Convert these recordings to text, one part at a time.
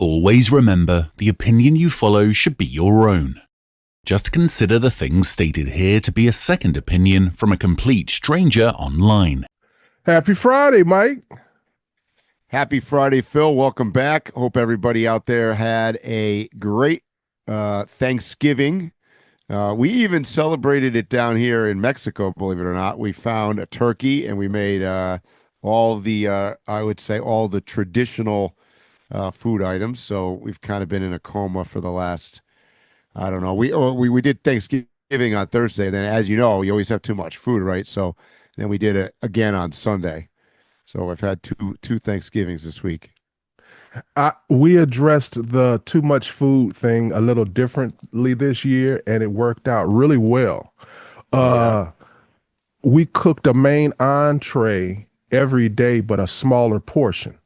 Always remember, the opinion you follow should be your own. Just consider the things stated here to be a second opinion from a complete stranger online. Happy Friday, Mike. Happy Friday, Phil. Welcome back. Hope everybody out there had a great Thanksgiving. We even celebrated it down here in Mexico, believe it or not. We found a turkey and we made all the, I would say, all the traditional food items. So we've kind of been in a coma for the last, I don't know. We did Thanksgiving on Thursday. Then, as you know, you always have too much food, right? So then we did it again on Sunday. So I've had two Thanksgivings this week. We addressed the too much food thing a little differently this year, and it worked out really well. We cooked a main entree every day, but a smaller portion.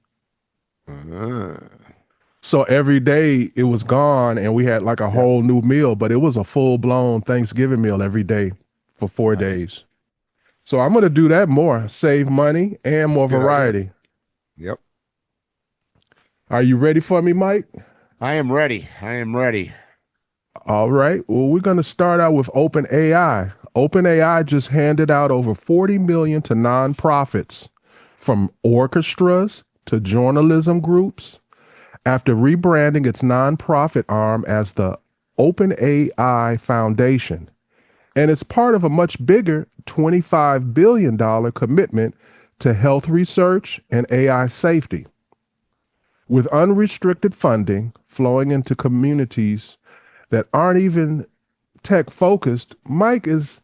So every day it was gone, and we had like a whole new meal, but it was a full-blown Thanksgiving meal every day for 4 days. So I'm going to do that more, save money and more variety. Yep. Are you ready for me, Mike? I am ready. All right. Well, we're going to start out with OpenAI. OpenAI just handed out over $40 million to nonprofits, from orchestras to journalism groups, after rebranding its nonprofit arm as the OpenAI Foundation. And it's part of a much bigger $25 billion commitment to health research and AI safety. With unrestricted funding flowing into communities that aren't even tech-focused, Mike, is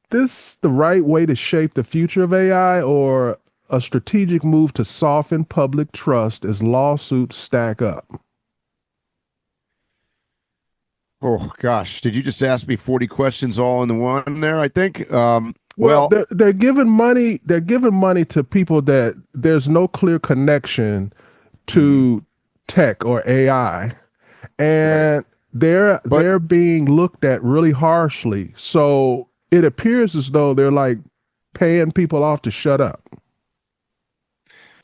this the right way to shape the future of AI, or a strategic move to soften public trust as lawsuits stack up? Oh gosh, did you just ask me 40 questions all in the one there, I think? Well, they're giving money. They're giving money to people that there's no clear connection to tech or AI, and they're being looked at really harshly. So it appears as though they're like paying people off to shut up.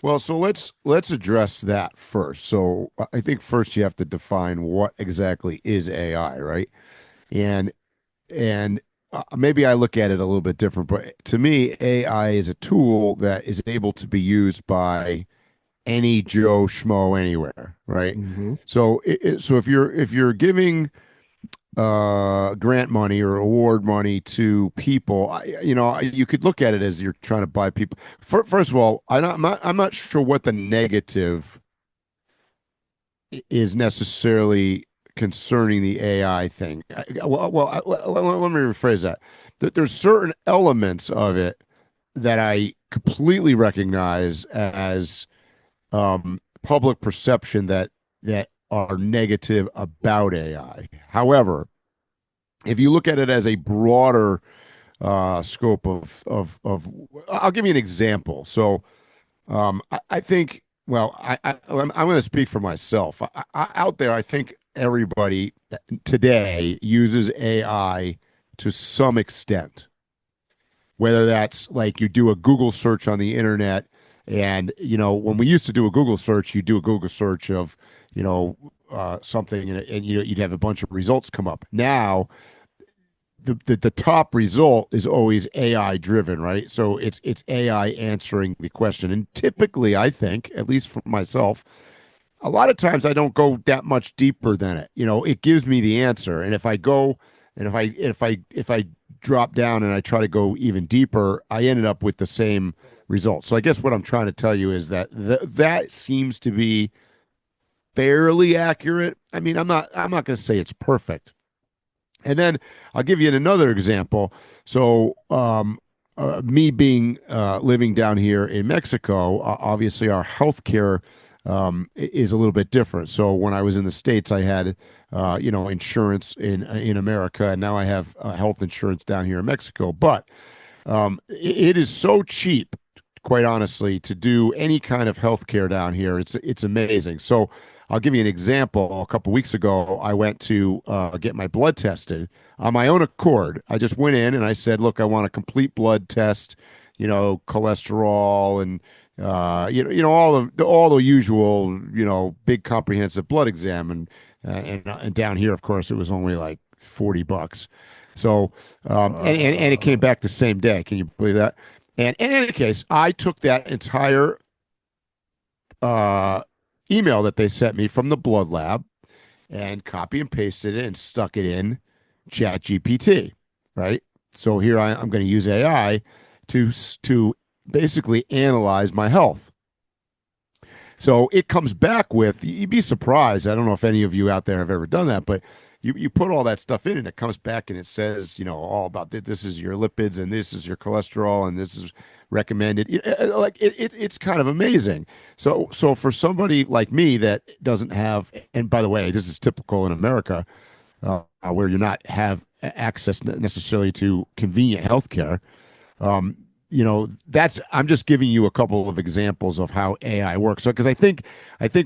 Well, so let's address that first. So I think first you have to define what exactly is AI, right? And maybe I look at it a little bit different, but to me, AI is a tool that is able to be used by any Joe Schmo anywhere, right? Mm-hmm. So so if you're giving grant money or award money to people, you could look at it as you're trying to buy people. First of all, I'm not sure what the negative is necessarily concerning the AI thing. Let me rephrase that. There's certain elements of it that I completely recognize as public perception that are negative about AI. However, if you look at it as a broader scope of, I'll give you an example. So I think, well, I'm going to speak for myself. Out there, I think everybody today uses AI to some extent, whether that's like you do a Google search on the internet. And, when we used to do a Google search, you do a Google search of, something, and you'd have a bunch of results come up. Now, the top result is always AI driven, right? So it's AI answering the question. And typically, I think, at least for myself, a lot of times I don't go that much deeper than it. It gives me the answer. And if I go and if I drop down and I try to go even deeper, I ended up with the same result. So I guess what I'm trying to tell you is that that seems to be fairly accurate. I mean, I'm not going to say it's perfect. And then I'll give you another example. So me being living down here in Mexico, obviously our healthcare is a little bit different. So when I was in the States, I had insurance in America, and now I have health insurance down here in Mexico. But it is so cheap, quite honestly, to do any kind of healthcare down here. It's amazing. So I'll give you an example. A couple weeks ago, I went to get my blood tested on my own accord. I just went in and I said, look, I want a complete blood test, cholesterol and all the usual, big comprehensive blood exam, and down here, of course, it was only like $40. So, and it came back the same day. Can you believe that? And in any case, I took that entire email that they sent me from the blood lab and copy and pasted it and stuck it in Chat GPT, right? So here I'm going to use AI to basically analyze my health. So it comes back with, you'd be surprised. I don't know if any of you out there have ever done that, but you put all that stuff in and it comes back and it says, all about this is your lipids and this is your cholesterol and this is recommended. It's kind of amazing. So for somebody like me that doesn't have, and by the way, this is typical in America, where you're not have access necessarily to convenient healthcare. I'm just giving you a couple of examples of how AI works. So, because I think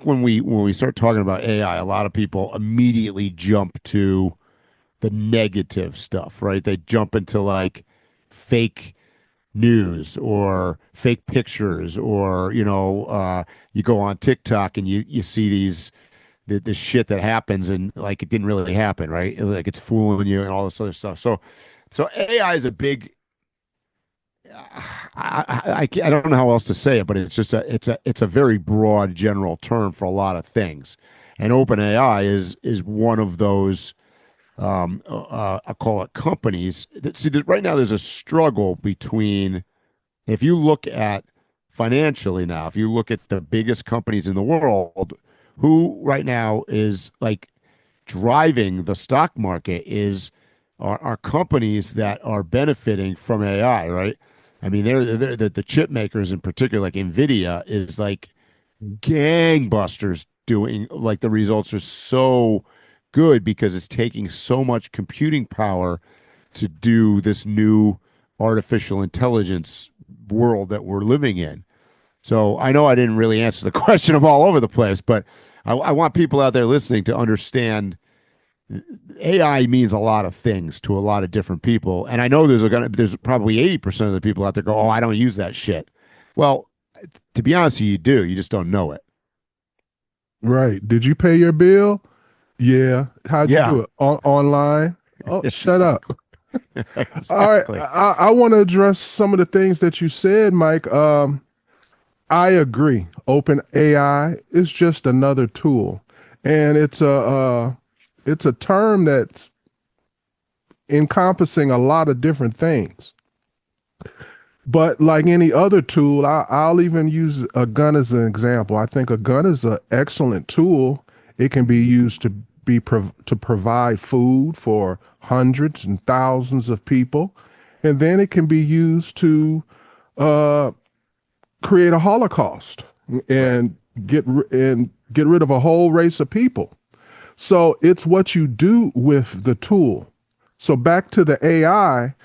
when we start talking about AI, a lot of people immediately jump to the negative stuff, right? They jump into like fake news or fake pictures, or you go on TikTok and you see this shit that happens and like it didn't really happen, right? Like it's fooling you and all this other stuff. So AI is a big. I don't know how else to say it, but it's just it's a very broad general term for a lot of things, and OpenAI is one of those. I call it companies. See, right now there's a struggle between, if you look at financially now, if you look at the biggest companies in the world, who right now is like driving the stock market are companies that are benefiting from AI, right? I mean, they're the chip makers in particular, like Nvidia, is like gangbusters doing. Like the results are so good because it's taking so much computing power to do this new artificial intelligence world that we're living in. So I know I didn't really answer the question. I'm all over the place, but I want people out there listening to understand AI means a lot of things to a lot of different people. And I know there's probably 80% of the people out there go, oh, I don't use that shit. Well, to be honest with you do. You just don't know it. Right. Did you pay your bill? Yeah. How'd you Yeah. do it? Online? Oh, shut up. Exactly. All right. I want to address some of the things that you said, Mike. I agree. Open AI is just another tool. And it's a term that's encompassing a lot of different things. But like any other tool, I'll even use a gun as an example. I think a gun is an excellent tool. It can be used to provide food for hundreds and thousands of people, and then it can be used to create a Holocaust and get rid of a whole race of people. So it's what you do with the tool. So back to the AI.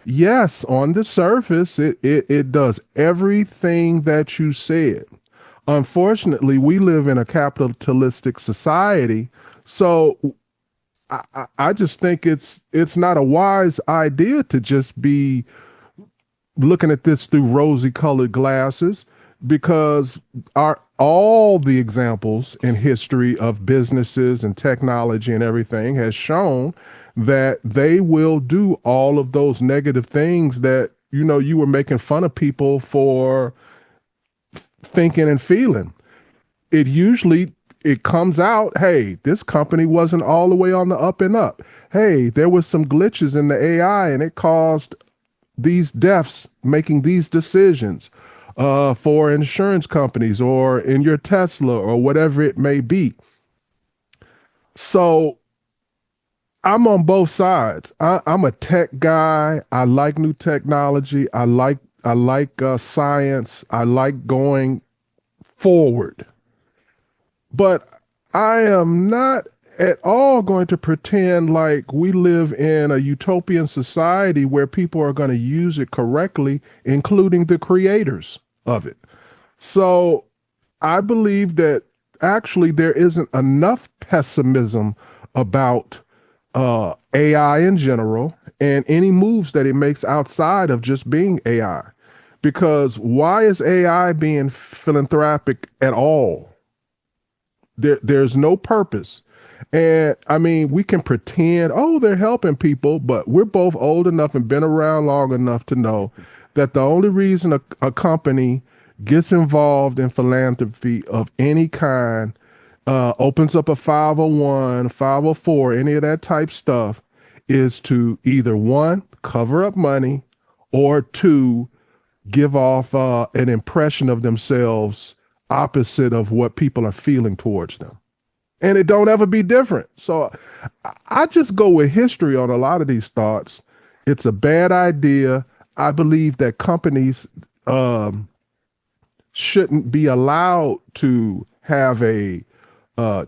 Yes, on the surface, it does everything that you said. Unfortunately, we live in a capitalistic society, so I just think it's not a wise idea to just be looking at this through rosy-colored glasses, because all the examples in history of businesses and technology and everything has shown that they will do all of those negative things that you were making fun of people for thinking and feeling. It comes out, hey, this company wasn't all the way on the up and up. Hey, there was some glitches in the AI and it caused these deaths making these decisions for insurance companies or in your Tesla or whatever it may be. So I'm on both sides. I'm a tech guy. I like new technology. I like science. I like going forward. But I am not at all going to pretend like we live in a utopian society where people are going to use it correctly, including the creators of it. So I believe that actually there isn't enough pessimism about AI in general and any moves that it makes outside of just being AI. Because why is AI being philanthropic at all? There's no purpose. And I mean, we can pretend, oh, they're helping people, but we're both old enough and been around long enough to know that the only reason a company gets involved in philanthropy of any kind, opens up a 501, 504, any of that type stuff, is to either one, cover up money, or two, give off an impression of themselves opposite of what people are feeling towards them. And it don't ever be different. So I just go with history on a lot of these thoughts. It's a bad idea. I believe that companies shouldn't be allowed to have a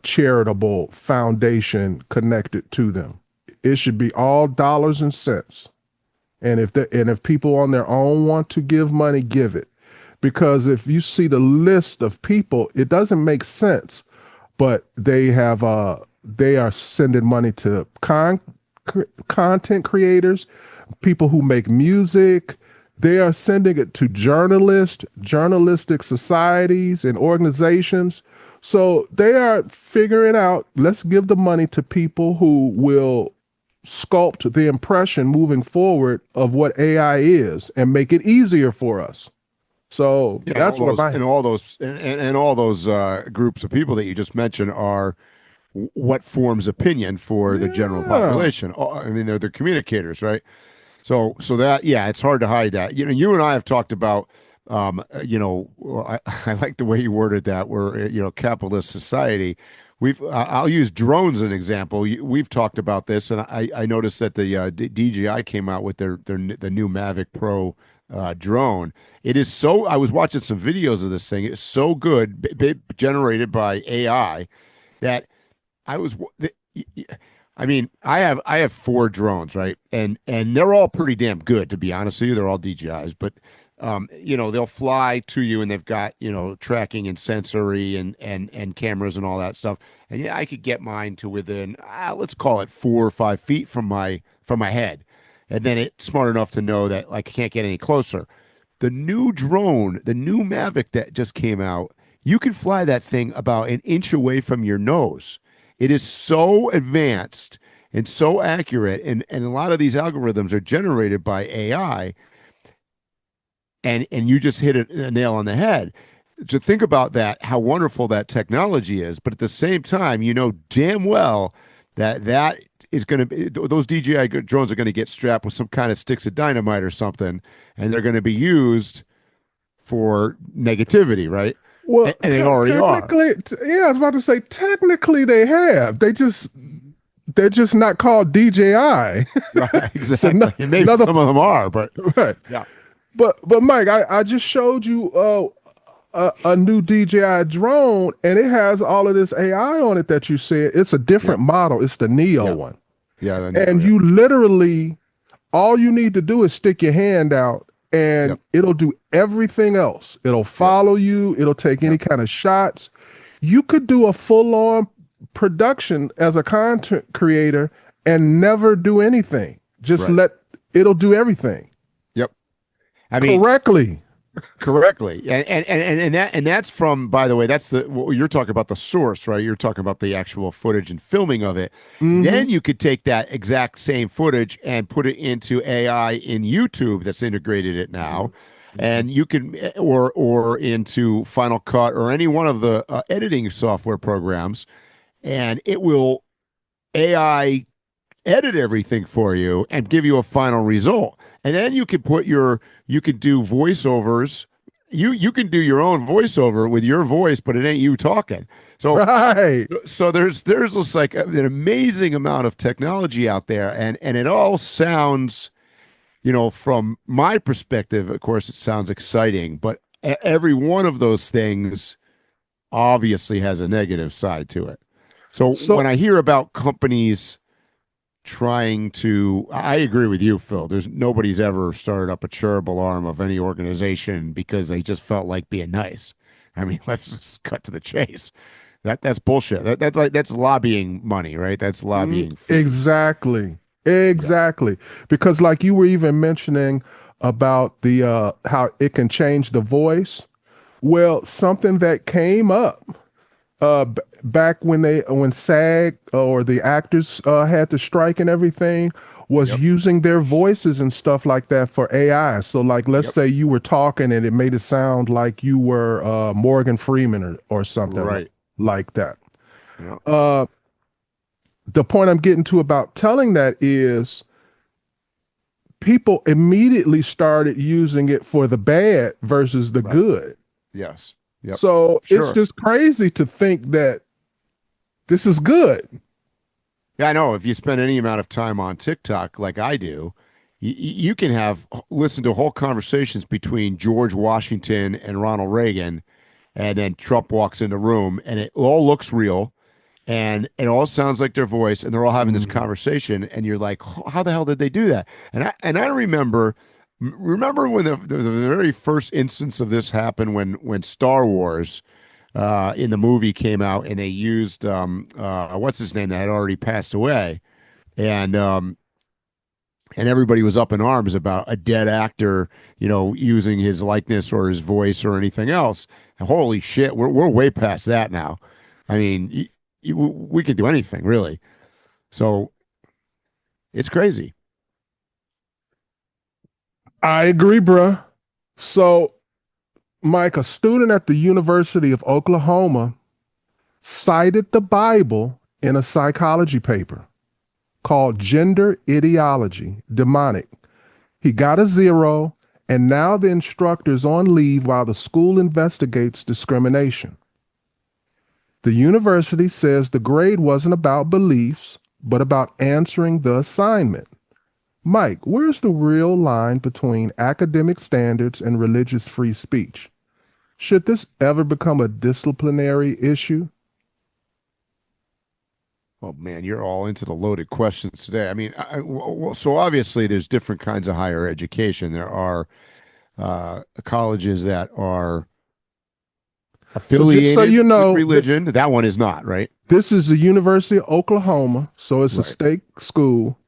charitable foundation connected to them. It should be all dollars and cents. And if people on their own want to give money, give it. Because if you see the list of people, it doesn't make sense. But they are sending money to content creators, people who make music. They are sending it to journalists, journalistic societies and organizations. So they are figuring out, let's give the money to people who will sculpt the impression moving forward of what AI is and make it easier for us. So yeah, that's what all those groups of people that you just mentioned are what forms opinion for the general population. I mean, they're the communicators, right? So that, yeah, it's hard to hide that. You know, you and I have talked about, I like the way you worded that. We're, capitalist society. I'll use drones as an example. We've talked about this, and I noticed that the DJI came out with the new Mavic Pro drone. It is so. I was watching some videos of this thing. It's so good, generated by AI, that I was. I mean, I have 4 drones, right, and they're all pretty damn good, to be honest with you. They're all DJIs, but they'll fly to you, and they've got tracking and sensory and cameras and all that stuff. And yeah, I could get mine to within let's call it 4 or 5 feet from my head, and then it's smart enough to know that I can't get any closer. The new drone, the new Mavic that just came out, you can fly that thing about an inch away from your nose. It is so advanced and so accurate, and a lot of these algorithms are generated by AI, and you just hit a nail on the head. To think about that, how wonderful that technology is, but at the same time, you know damn well that is going to be, those DJI drones are going to get strapped with some kind of sticks of dynamite or something, and they're going to be used for negativity, right? Well, and they already are. Yeah, I was about to say, technically they have. They're just not called DJI. Right, exactly. So maybe some of them are, but right. Yeah. But Mike, I just showed you a new DJI drone, and it has all of this AI on it that you said. It's a different model. It's the Neo one. Yeah, the Neo, and you literally, all you need to do is stick your hand out, and it'll do everything else. It'll follow you. It'll take any kind of shots. You could do a full-on production as a content creator and never do anything. Just it'll do everything. Yep. I mean, correctly. And that's from, by the way, that's what you're talking about, the source, right? You're talking about the actual footage and filming of it. Mm-hmm. Then you could take that exact same footage and put it into AI in YouTube that's integrated it now. And you can, or into Final Cut or any one of the editing software programs, and it will AI edit everything for you and give you a final result. And then you could you could do voiceovers. You can do your own voiceover with your voice, but it ain't you talking. So so there's just like an amazing amount of technology out there, and it all sounds, from my perspective, of course, it sounds exciting, but every one of those things obviously has a negative side to it. So when I hear about companies trying to, I agree with you, Phil. Nobody's ever started up a charitable arm of any organization because they just felt like being nice. I mean, let's just cut to the chase. That's bullshit. That's lobbying money, right? That's lobbying. Exactly. Because like you were even mentioning about the how it can change the voice. Well, something that came up back when SAG or the actors had to strike and everything was using their voices and stuff like that for AI. So like, let's say you were talking and it made it sound like you were Morgan Freeman or something like that. The point I'm getting to about telling that is people immediately started using it for the bad versus the good. Yes. So it's just crazy to think that this is good. Yeah, I know. If you spend any amount of time on TikTok, like I do, you can listen to whole conversations between George Washington and Ronald Reagan, and then Trump walks in the room, and it all looks real, and it all sounds like their voice, and they're all having this conversation, and you're like, how the hell did they do that? And I remember when the very first instance of this happened when Star Wars in the movie came out, and they used what's his name that had already passed away, and everybody was up in arms about a dead actor, using his likeness or his voice or anything else. And holy shit, we're way past that now. I mean, we can do anything really. So it's crazy. I agree, bruh. So, Mike, a student at the University of Oklahoma cited the Bible in a psychology paper called Gender Ideology, Demonic. He got a 0, and now the instructor's on leave while the school investigates discrimination. The university says the grade wasn't about beliefs, but about answering the assignment. Mike, where's the real line between academic standards and religious free speech? Should this ever become a disciplinary issue? Oh man, you're all into the loaded questions today. I mean, so obviously there's different kinds of higher education. There are colleges that are affiliated with religion. That one is not, right? This is the University of Oklahoma, so it's a state school.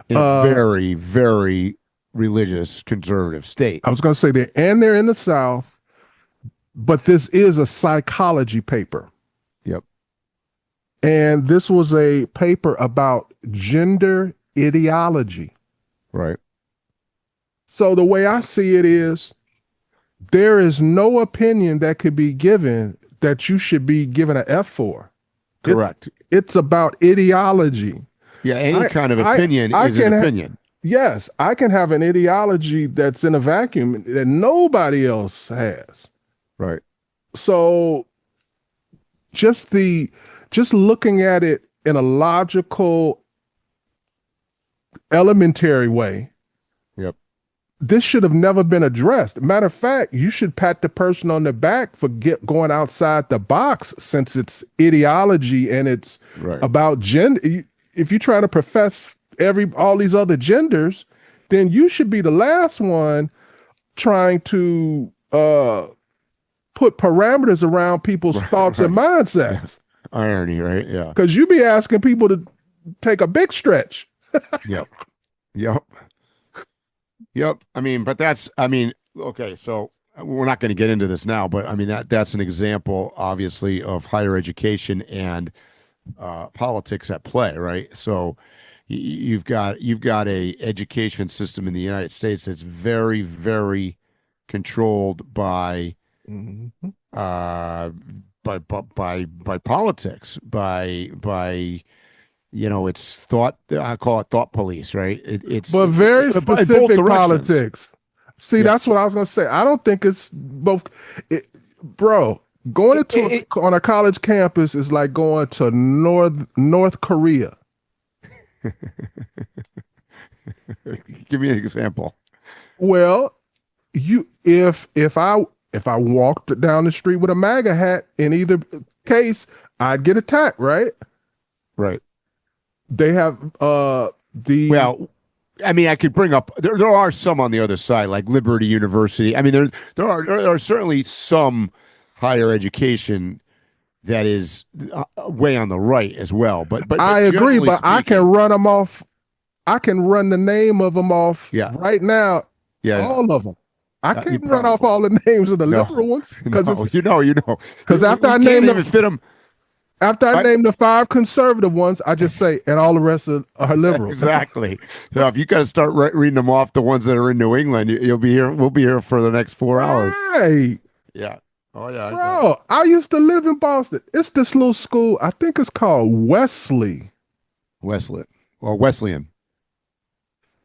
In a very, very religious, conservative state. I was going to say they're in the South, but this is a psychology paper. Yep. And this was a paper about gender ideology. Right. So the way I see it is, there is no opinion that could be given that you should be given an F for. Correct. It's about ideology. Yeah, any kind of opinion is an opinion. Yes, I can have an ideology that's in a vacuum that nobody else has. Right. So just looking at it in a logical, elementary way, this should have never been addressed. Matter of fact, you should pat the person on the back for going outside the box, since it's ideology and it's about gender. If you're trying to profess all these other genders, then you should be the last one trying to put parameters around people's thoughts and mindsets. Irony, right? Yeah. Because you be asking people to take a big stretch. Yep. I mean, okay, so we're not going to get into this now, but I mean, that's an example, obviously, of higher education and politics at play, right? So you've got a education system in the United States that's very, very controlled by politics, by it's thought. I call it thought police, right? It's very specific politics. See, that's what I was gonna say. I don't think it's both, bro. Going on a college campus is like going to North Korea. Give me an example. Well, if I walked down the street with a MAGA hat, in either case, I'd get attacked, right? Right. They have well, I mean, I could bring up there are some on the other side, like Liberty University. I mean, there are certainly some higher education that is way on the right as well. But I agree. But I can run them off. I can run the name of them off right now Yeah. All of them. I You can't run off probably- all the names of the No. liberal ones because No, you know. because after We I can't name even them, fit them. after I Right. name the 5 conservative ones, I just say, and all the rest are liberal. Exactly. So if you got to start reading them off, the ones that are in New England, you'll be here. We'll be here for the next 4 hours. Right. Yeah. Oh yeah. Bro, I used to live in Boston. It's this little school. I think it's called Wesley. Wesleyan or Wesleyan.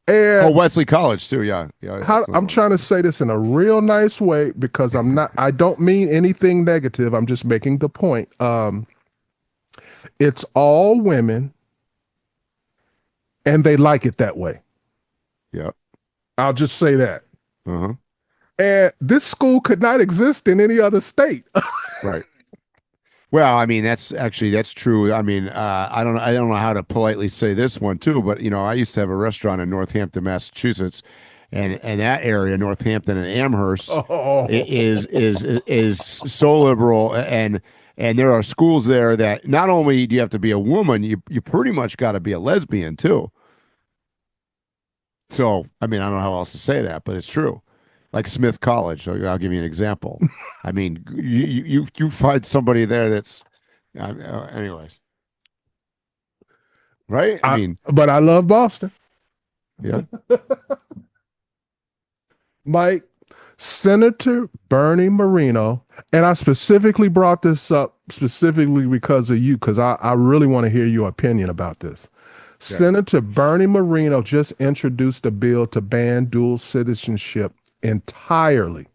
And Wesley College too. Yeah. Yeah. I'm trying to say this in a real nice way because I don't mean anything negative. I'm just making the point. It's all women and they like it that way. Yeah. I'll just say that. Uh-huh. And this school could not exist in any other state. Right. Well, I mean, that's true. I mean, I don't know how to politely say this one too, but I used to have a restaurant in Northampton, Massachusetts, and that area, Northampton and Amherst, is so liberal, and there are schools there that not only do you have to be a woman, you pretty much got to be a lesbian too. So, I mean, I don't know how else to say that, but it's true. Like Smith College, I'll give you an example. I mean, you find somebody there that's, anyways, right? I mean, but I love Boston. Yeah. Mike, Senator Bernie Moreno, and I specifically brought this up specifically because of you, because I really want to hear your opinion about this. Yeah. Senator Bernie Moreno just introduced a bill to ban dual citizenship entirely,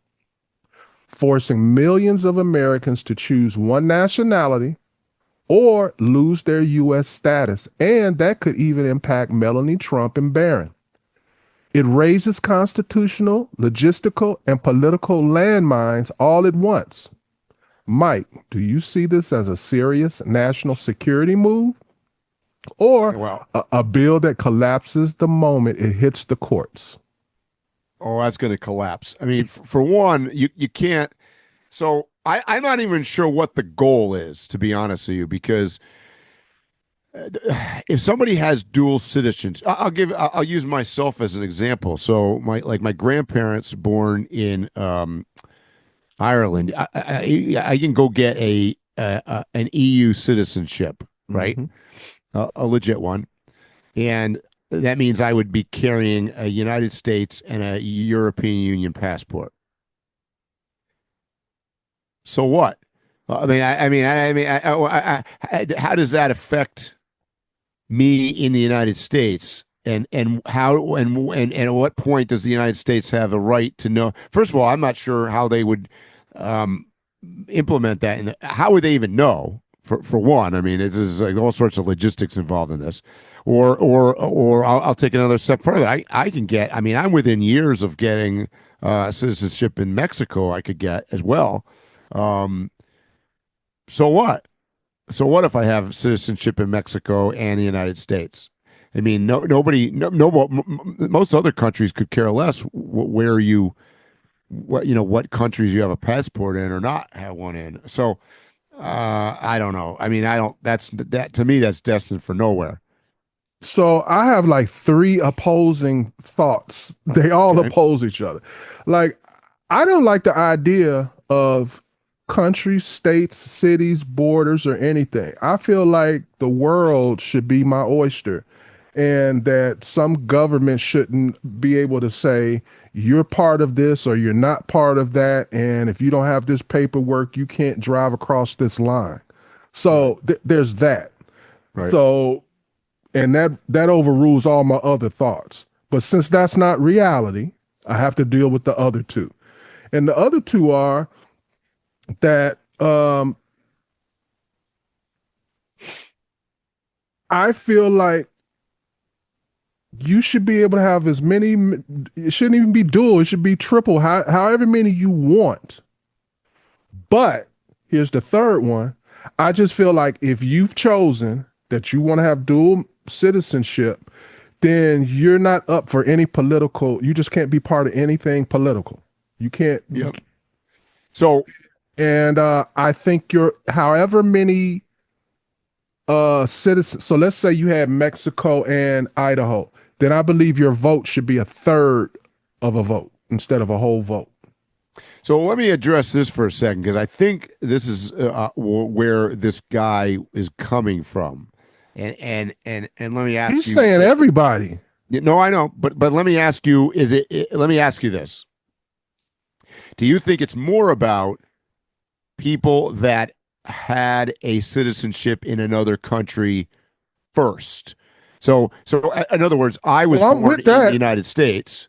forcing millions of Americans to choose one nationality or lose their U.S. status. And that could even impact Melania Trump and Barron. It raises constitutional, logistical, and political landmines all at once. Mike, do you see this as a serious national security move or a bill that collapses the moment it hits the courts? Oh, that's going to collapse. I mean, for one, you can't. So I'm not even sure what the goal is, to be honest with you, because if somebody has dual citizenship, I'll use myself as an example. So my grandparents born in Ireland, I can go get an EU citizenship, right? Mm-hmm. A legit one, and that means I would be carrying a United States and a European Union passport. So what? I mean, how does that affect me in the United States? And how and at what point does the United States have a right to know? First of all, I'm not sure how they would implement that, and how would they even know? For one, I mean, there's like all sorts of logistics involved in this. Or I'll take another step further. I can get. I mean, I'm within years of getting citizenship in Mexico. I could get as well. So what? So what if I have citizenship in Mexico and the United States? I mean, most other countries could care less what countries you have a passport in or not have one in. So. I don't know. I mean, that to me, that's destined for nowhere. So I have like 3 opposing thoughts. They all oppose each other. Like, I don't like the idea of countries, states, cities, borders, or anything. I feel like the world should be my oyster, and that some government shouldn't be able to say, you're part of this or you're not part of that. And if you don't have this paperwork, you can't drive across this line. So there's that. Right. So, and that overrules all my other thoughts. But since that's not reality, I have to deal with the other 2. And the other 2 are that I feel like you should be able to have as many. It shouldn't even be dual. It should be triple, however many you want. But here's the third one. I just feel like if you've chosen that you want to have dual citizenship, then you're not up for any political. You just can't be part of anything political. You can't. Yep. So, and I think you're however many citizens. So let's say you had Mexico and Idaho. Then I believe your vote should be a third of a vote instead of a whole vote. So let me address this for a second, because I think this is where this guy is coming from, and let me ask He's you. saying everybody. No, I know, but let me ask you: let me ask you this: do you think it's more about people that had a citizenship in another country first? So in other words, I was born in the United States.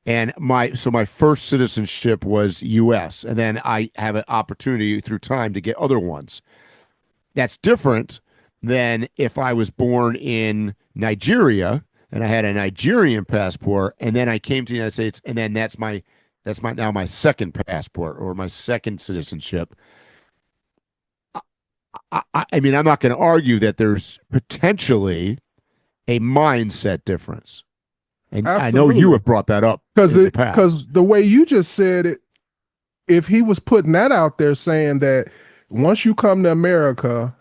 And my first citizenship was U.S., and then I have an opportunity through time to get other ones. That's different than if I was born in Nigeria and I had a Nigerian passport, and then I came to the United States, and then that's my now my second passport or my second citizenship. I mean, I'm not going to argue that there's potentially a mindset difference. And absolutely. I know you have brought that up because the way you just said it, if he was putting that out there saying that once you come to America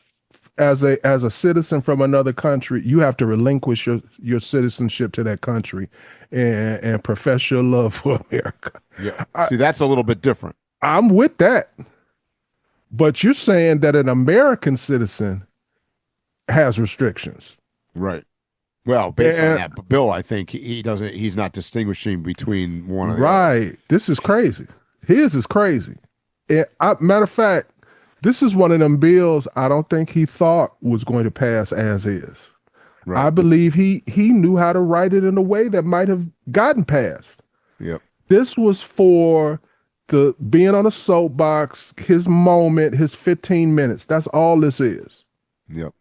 as a citizen from another country, you have to relinquish your citizenship to that country and profess your love for America. Yeah, see, that's a little bit different. I'm with that, but you're saying that an American citizen has restrictions, right? Well, based on that bill, I think he's not distinguishing between one and the other. Right. This is crazy. His is crazy. Matter of fact, this is one of them bills I don't think he thought was going to pass as is. Right. I believe he knew how to write it in a way that might have gotten passed. Yep. This was for the being on a soapbox, his moment, his 15 minutes. That's all this is. Yep.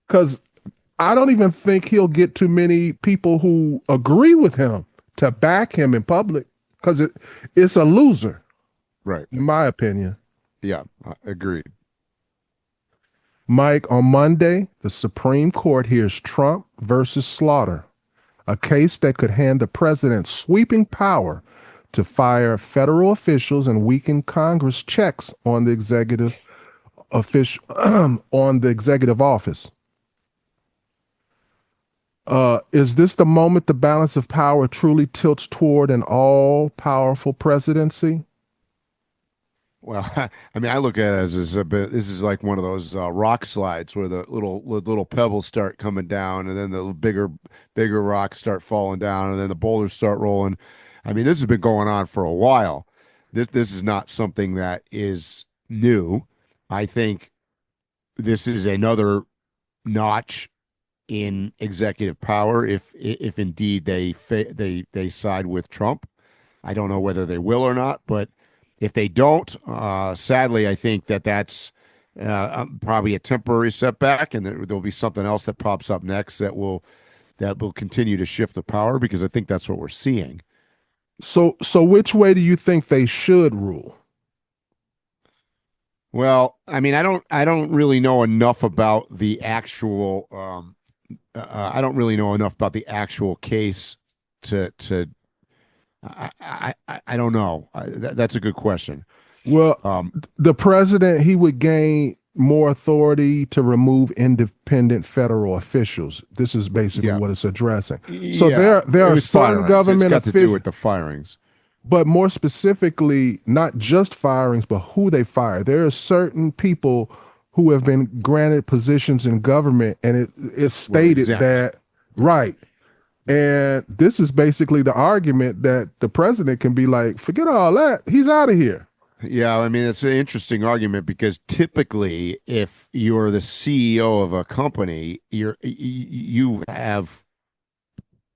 Because I don't even think he'll get too many people who agree with him to back him in public, because it's a loser. Right. In my opinion. Yeah, agreed. Mike, on Monday, the Supreme Court hears Trump versus Slaughter, a case that could hand the president sweeping power to fire federal officials and weaken Congress checks on the executive office. Is this the moment the balance of power truly tilts toward an all-powerful presidency? Well, I mean, I look at it as this is like one of those rock slides where the little pebbles start coming down, and then the bigger rocks start falling down, and then the boulders start rolling. I mean, this has been going on for a while. This is not something that is new. I think this is another notch in executive power if indeed they side with Trump. I don't know whether they will or not, but if they don't, sadly, I think that's probably a temporary setback, and there'll be something else that pops up next that will continue to shift the power, because I think that's what we're seeing. So which way do you think they should rule? Well, I mean, I don't really know enough about the actual. I don't really know enough about the actual case to. I don't know. That's a good question. Well, the president, he would gain more authority to remove independent federal officials. This is basically what it's addressing. So there are some government officials. It's got to do with the firings. But more specifically, not just firings, but who they fire. There are certain people who have been granted positions in government, and it's stated that, right. And this is basically the argument that the president can be like, forget all that, he's out of here. Yeah, I mean, it's an interesting argument, because typically if you're the CEO of a company, you have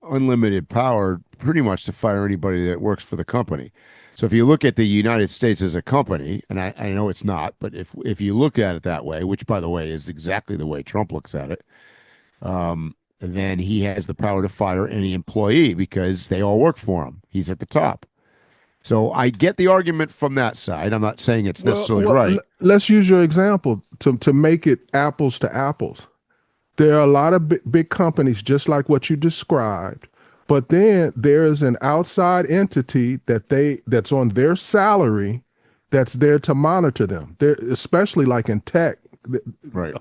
unlimited power pretty much to fire anybody that works for the company. So if you look at the United States as a company, and I know it's not, but if you look at it that way, which by the way is exactly the way Trump looks at it, then he has the power to fire any employee because they all work for him. He's at the top. So I get the argument from that side. I'm not saying it's necessarily right. Let's use your example to make it apples to apples. There are a lot of big companies, just like what you described, but then there's an outside entity that's on their salary that's there to monitor them. They're, especially like in tech, right,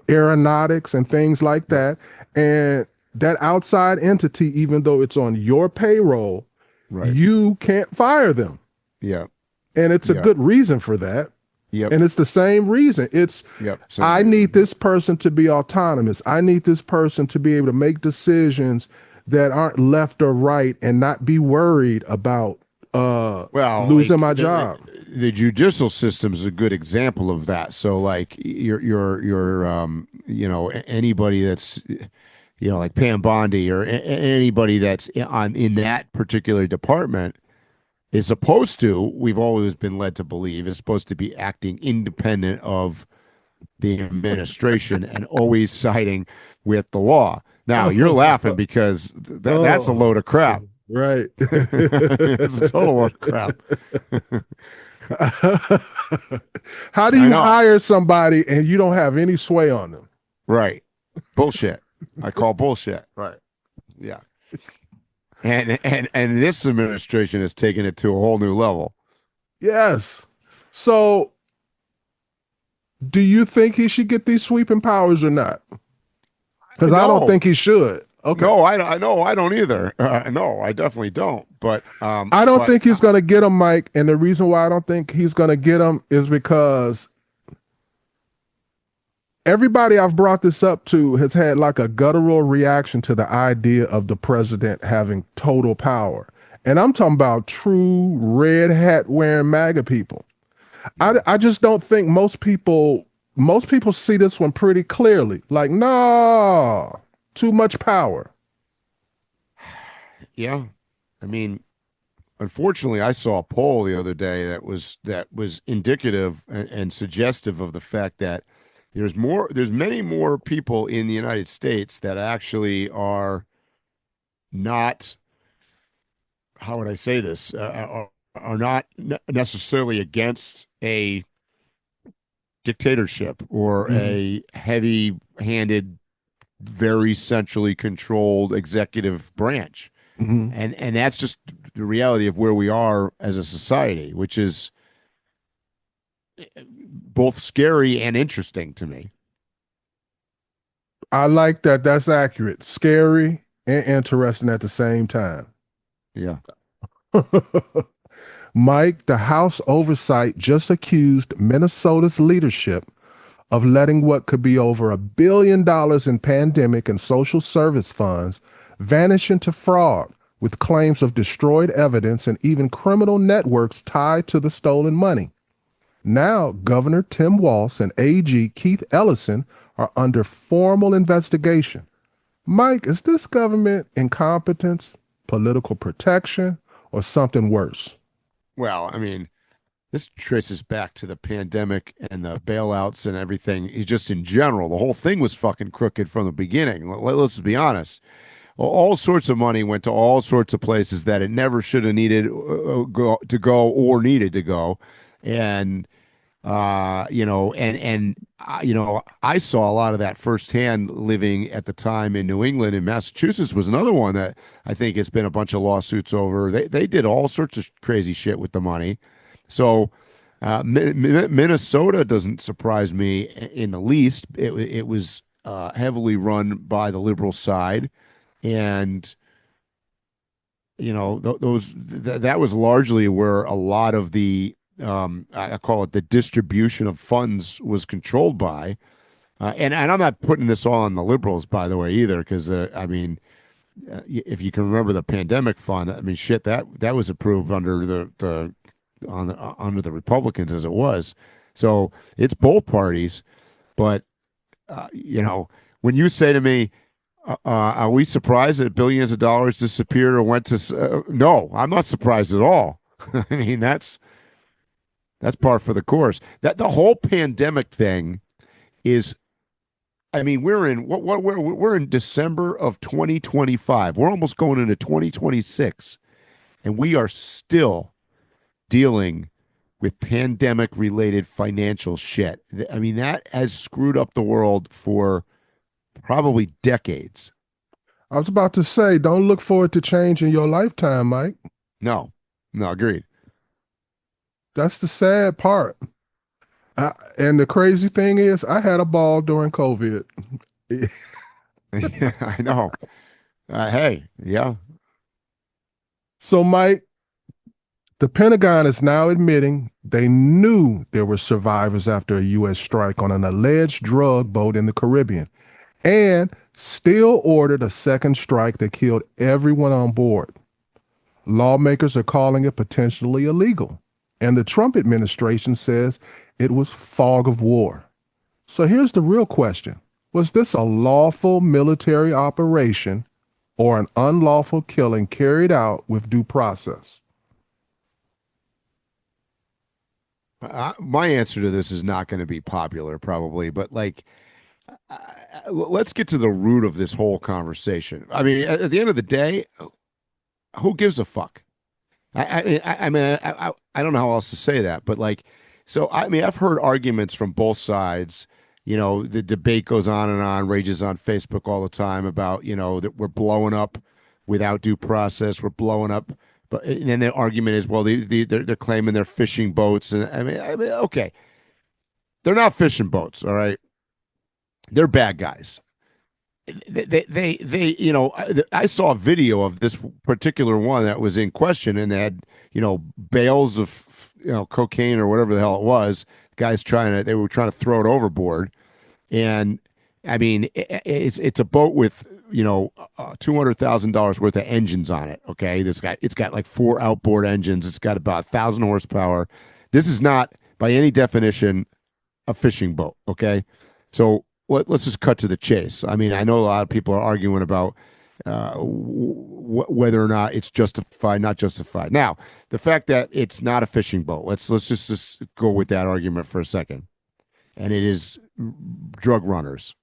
aeronautics and things like that. And that outside entity, even though it's on your payroll, Right. you can't fire them. Yeah. And it's a Yeah. good reason for that. Yep. And it's the same reason. It's, Yep. I need this person to be autonomous. I need this person to be able to make decisions that aren't left or right and not be worried about losing my job. The judicial system is a good example of that. So like your anybody that's like Pam Bondi or anybody that's in that particular department is supposed to, we've always been led to believe, is supposed to be acting independent of the administration and always siding with the law. Now you're laughing because that's a load of crap. Right. It's a total load of crap. How do you hire somebody and you don't have any sway on them? Right. Bullshit. I call bullshit. Right. Yeah. And this administration has taken it to a whole new level. Yes. So do you think he should get these sweeping powers or not? Because I don't think he should. Okay. No, I don't either. No, I definitely don't. But I don't think he's going to get them, Mike. And the reason why I don't think he's going to get them is because everybody I've brought this up to has had like a guttural reaction to the idea of the president having total power. And I'm talking about true red hat wearing MAGA people. I just don't think most people see this one pretty clearly. Like, no, too much power. Yeah. I mean, unfortunately, I saw a poll the other day that was indicative and suggestive of the fact that there's many more people in the United States that actually are not, how would I say this, are not necessarily against a dictatorship or a heavy-handed, very centrally controlled executive branch. And that's just the reality of where we are as a society, which is both scary and interesting to me. I like that. That's accurate. Scary and interesting at the same time. Yeah. Mike, the House Oversight just accused Minnesota's leadership of letting what could be over $1 billion in pandemic and social service funds vanish into fraud, with claims of destroyed evidence and even criminal networks tied to the stolen money. Now, Governor Tim Walz and AG Keith Ellison are under formal investigation. Mike, is this government incompetence, political protection, or something worse? Well, I mean, this traces back to the pandemic and the bailouts and everything. Just in general, the whole thing was fucking crooked from the beginning. Let's be honest. All sorts of money went to all sorts of places that it never should have needed to go or needed to go. And, I saw a lot of that firsthand living at the time in New England, and Massachusetts was another one that I think it's been a bunch of lawsuits over. They did all sorts of crazy shit with the money. So Minnesota doesn't surprise me in the least. It was heavily run by the liberal side. And that was largely where a lot of the I call it the distribution of funds was controlled by, and I'm not putting this all on the liberals, by the way, either, because if you can remember the pandemic fund, I mean, shit, that was approved under the Republicans as it was, so it's both parties, but when you say to me, are we surprised that billions of dollars disappeared or went to? No, I'm not surprised at all. I mean, that's par for the course. That the whole pandemic thing is. I mean, we're in December of 2025. We're almost going into 2026, and we are still dealing with pandemic-related financial shit. I mean, that has screwed up the world for probably decades. I was about to say, don't look for it to change in your lifetime, Mike. No, agreed. That's the sad part. And the crazy thing is, I had a ball during COVID. Yeah, I know. Hey, yeah. So, Mike, the Pentagon is now admitting they knew there were survivors after a U.S. strike on an alleged drug boat in the Caribbean and still ordered a second strike that killed everyone on board. Lawmakers are calling it potentially illegal, and the Trump administration says it was fog of war. So here's the real question. Was this a lawful military operation or an unlawful killing carried out with due process? My answer to this is not going to be popular, probably, but like, let's get to the root of this whole conversation. I mean, at the end of the day, who gives a fuck? I mean, I don't know how else to say that, but like, so I mean, I've heard arguments from both sides. You know, the debate goes on, rages on Facebook all the time about, you know, that we're blowing up without due process. We're blowing up. But and then the argument is, well, they're claiming they're fishing boats. And I mean, okay. They're not fishing boats. All right. They're bad guys. They you know, I saw a video of this particular one that was in question, and they had, you know, bales of, you know, cocaine or whatever the hell it was. Guys they were trying to throw it overboard. And I mean, it's a boat with, you know, $200,000 worth of engines on it. Okay. It's got like 4 outboard engines. It's got about 1,000 horsepower. This is not by any definition a fishing boat. Okay. So let's just cut to the chase. I mean, I know a lot of people are arguing about whether or not it's justified, not justified. Now, the fact that it's not a fishing boat, let's just go with that argument for a second. And it is drug runners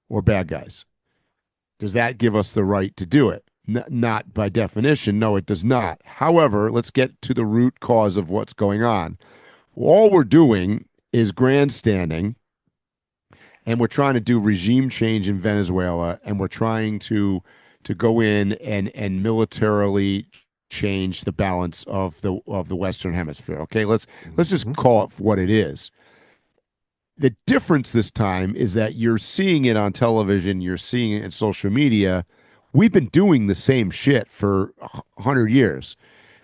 or bad guys. Does that give us the right to do it? Not by definition. No, it does not. However, let's get to the root cause of what's going on. All we're doing is grandstanding, and we're trying to do regime change in Venezuela, and we're trying to go in and militarily change the balance of the Western Hemisphere. Okay, let's just call it what it is. The difference this time is that you're seeing it on television, you're seeing it in social media. We've been doing the same shit for 100 years.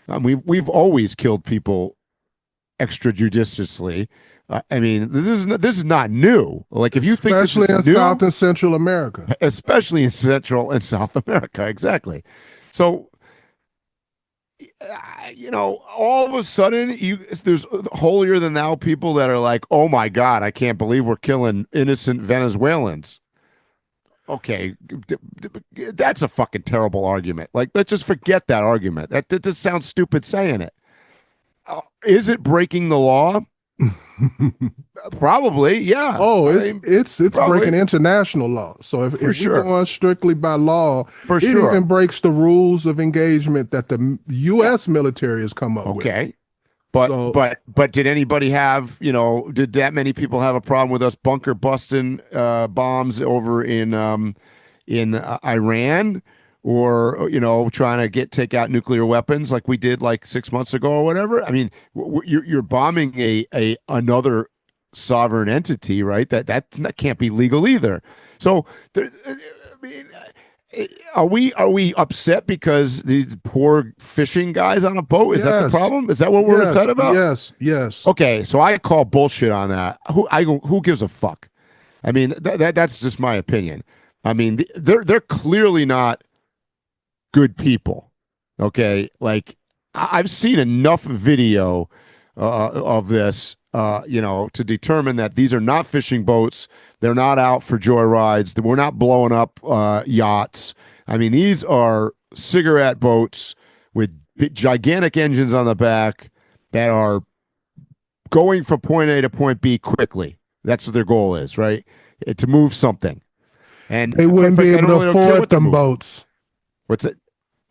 We've always killed people extrajudiciously. I mean, this is not new. Like, if you think this is especially in South and Central America, especially in Central and South America, exactly. So, you know, all of a sudden, there's holier than thou people that are like, "Oh my God, I can't believe we're killing innocent Venezuelans." Okay, that's a fucking terrible argument. Like, let's just forget that argument. That just sounds stupid saying it. Is it breaking the law? Probably, yeah. Oh, it's breaking international law. So if you're going strictly by law, it even breaks the rules of engagement that the U.S. military has come up with. Okay, but did anybody have, you know, did that many people have a problem with us bunker busting bombs over in Iran? Or, you know, trying to take out nuclear weapons like we did like 6 months ago or whatever. I mean, you're bombing another sovereign entity, right? That can't be legal either. So, I mean, are we upset because these poor fishing guys on a boat? Is that the problem? Is that what we're upset about? Yes. Okay, so I call bullshit on that. Who gives a fuck? I mean, that's just my opinion. I mean, they're clearly not good people. Okay, like, I've seen enough video of this, you know, to determine that these are not fishing boats. They're not out for joyrides. We're not blowing up yachts. I mean, these are cigarette boats with gigantic engines on the back that are going from point A to point B quickly. That's what their goal is, right? To move something. And they wouldn't be able to afford them boats. What's it?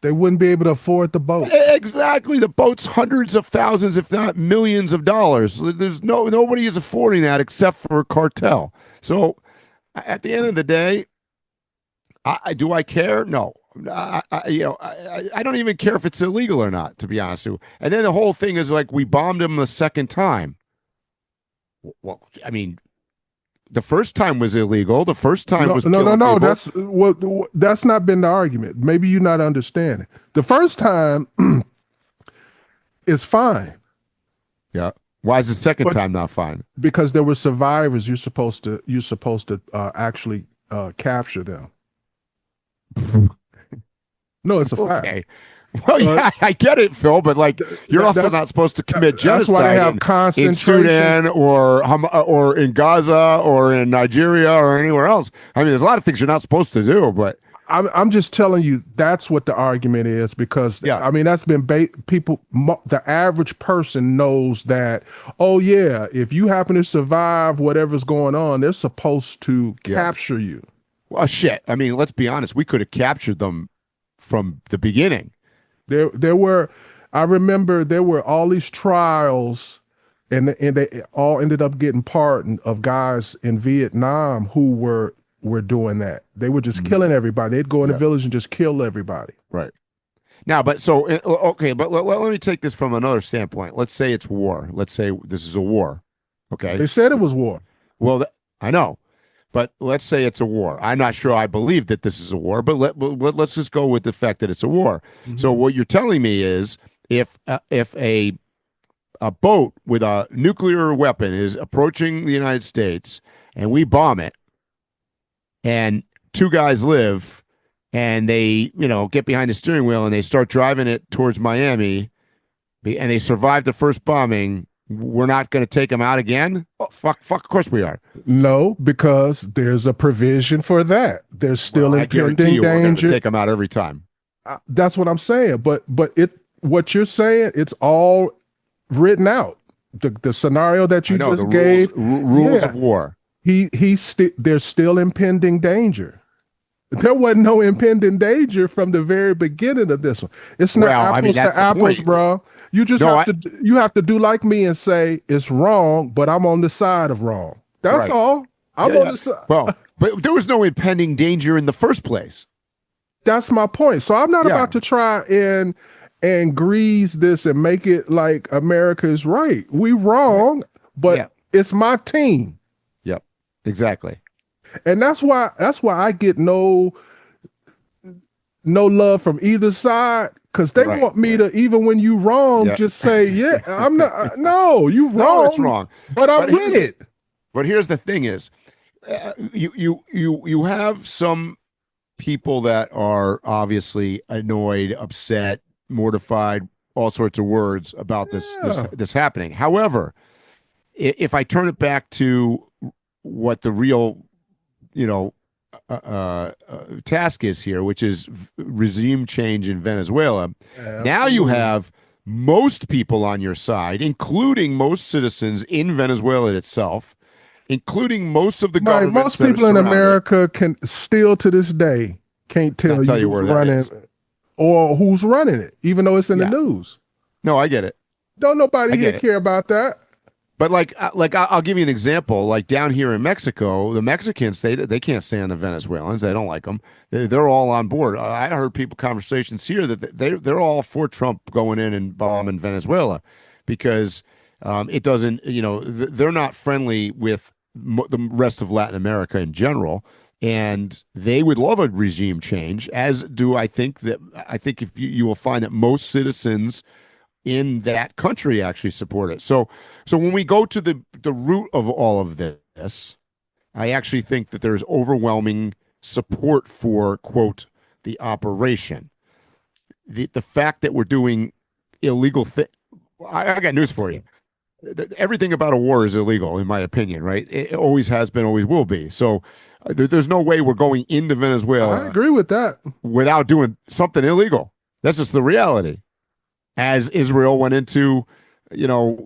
They wouldn't be able to afford the boat. Exactly. The boat's hundreds of thousands, if not millions of dollars. There's nobody is affording that except for cartel. So at the end of the day, do I care? No. I don't even care if it's illegal or not, to be honest with you. And then the whole thing is like, we bombed them the second time. Well, I mean, The first time was illegal. The first time was no. people. That's not been the argument. Maybe you're not understanding. The first time is fine. Yeah. Why is the second time not fine? Because there were survivors. You're supposed to actually capture them. No, it's a fact. Okay. Well, yeah, I get it, Phil, but like you're also not supposed to commit genocide. That's why they have in Sudan or in Gaza or in Nigeria or anywhere else. I mean, there's a lot of things you're not supposed to do, but I'm just telling you that's what the argument is, because I mean that's been people. The average person knows that. Oh yeah, if you happen to survive whatever's going on, they're supposed to capture you. Well, shit. I mean, let's be honest. We could have captured them from the beginning. There were, I remember there were all these trials, and they all ended up getting pardoned, of guys in Vietnam who were doing that. They were just killing everybody. They'd go in the village and just kill everybody. Right. Now, but so, okay, but let me take this from another standpoint. Let's say it's war. Let's say this is a war. Okay. They said it was war. Well, I know. But let's say it's a war. I'm not sure I believe that this is a war, but let's just go with the fact that it's a war. Mm-hmm. So what you're telling me is if a boat with a nuclear weapon is approaching the United States and we bomb it, and two guys live, and they get behind the steering wheel and they start driving it towards Miami, and they survive the first bombing, we're not going to take them out again? Oh, fuck, of course we are. No, because there's a provision for that. There's still impending danger. We're going to take them out every time. That's what I'm saying. But what you're saying, it's all written out. The scenario that you just gave, rules of war. There's still impending danger. There wasn't no impending danger from the very beginning of this one. It's not apples to apples, bro. You just have to do like me and say it's wrong, but I'm on the side of wrong. That's all. I'm on the side. Well, but there was no impending danger in the first place. That's my point. So I'm not about to try and grease this and make it like America is right. We wrong, but it's my team. Yep, exactly. And that's why I get no love from either side, because they want me to, even when you wrong, just say, I'm not. No, you wrong. No, it's wrong. But I'm with it. But here's the thing: is you have some people that are obviously annoyed, upset, mortified, all sorts of words about this happening. However, if I turn it back to what the real task is here, which is regime change in Venezuela. Now you have most people on your side, including most citizens in Venezuela itself, including most of the government. Most people in America can still to this day can't tell you who's running or who's running it, even though it's in the news. No, I get it. Don't nobody here care about that. But like I'll give you an example. Like down here in Mexico, the Mexicans, they can't stand the Venezuelans. They don't like them. They're all on board. I heard conversations here that they're all for Trump going in and bombing Venezuela, because it doesn't. They're not friendly with the rest of Latin America in general, and they would love a regime change. As do I think if you will find that most citizens in that country actually support it. So when we go to the root of all of this, I actually think that there's overwhelming support for, quote, the operation. The fact that we're doing illegal things. I got news for you. Everything about a war is illegal, in my opinion, right? It always has been, always will be. So there's no way we're going into Venezuela. I agree with that. Without doing something illegal. That's just the reality. As Israel went into,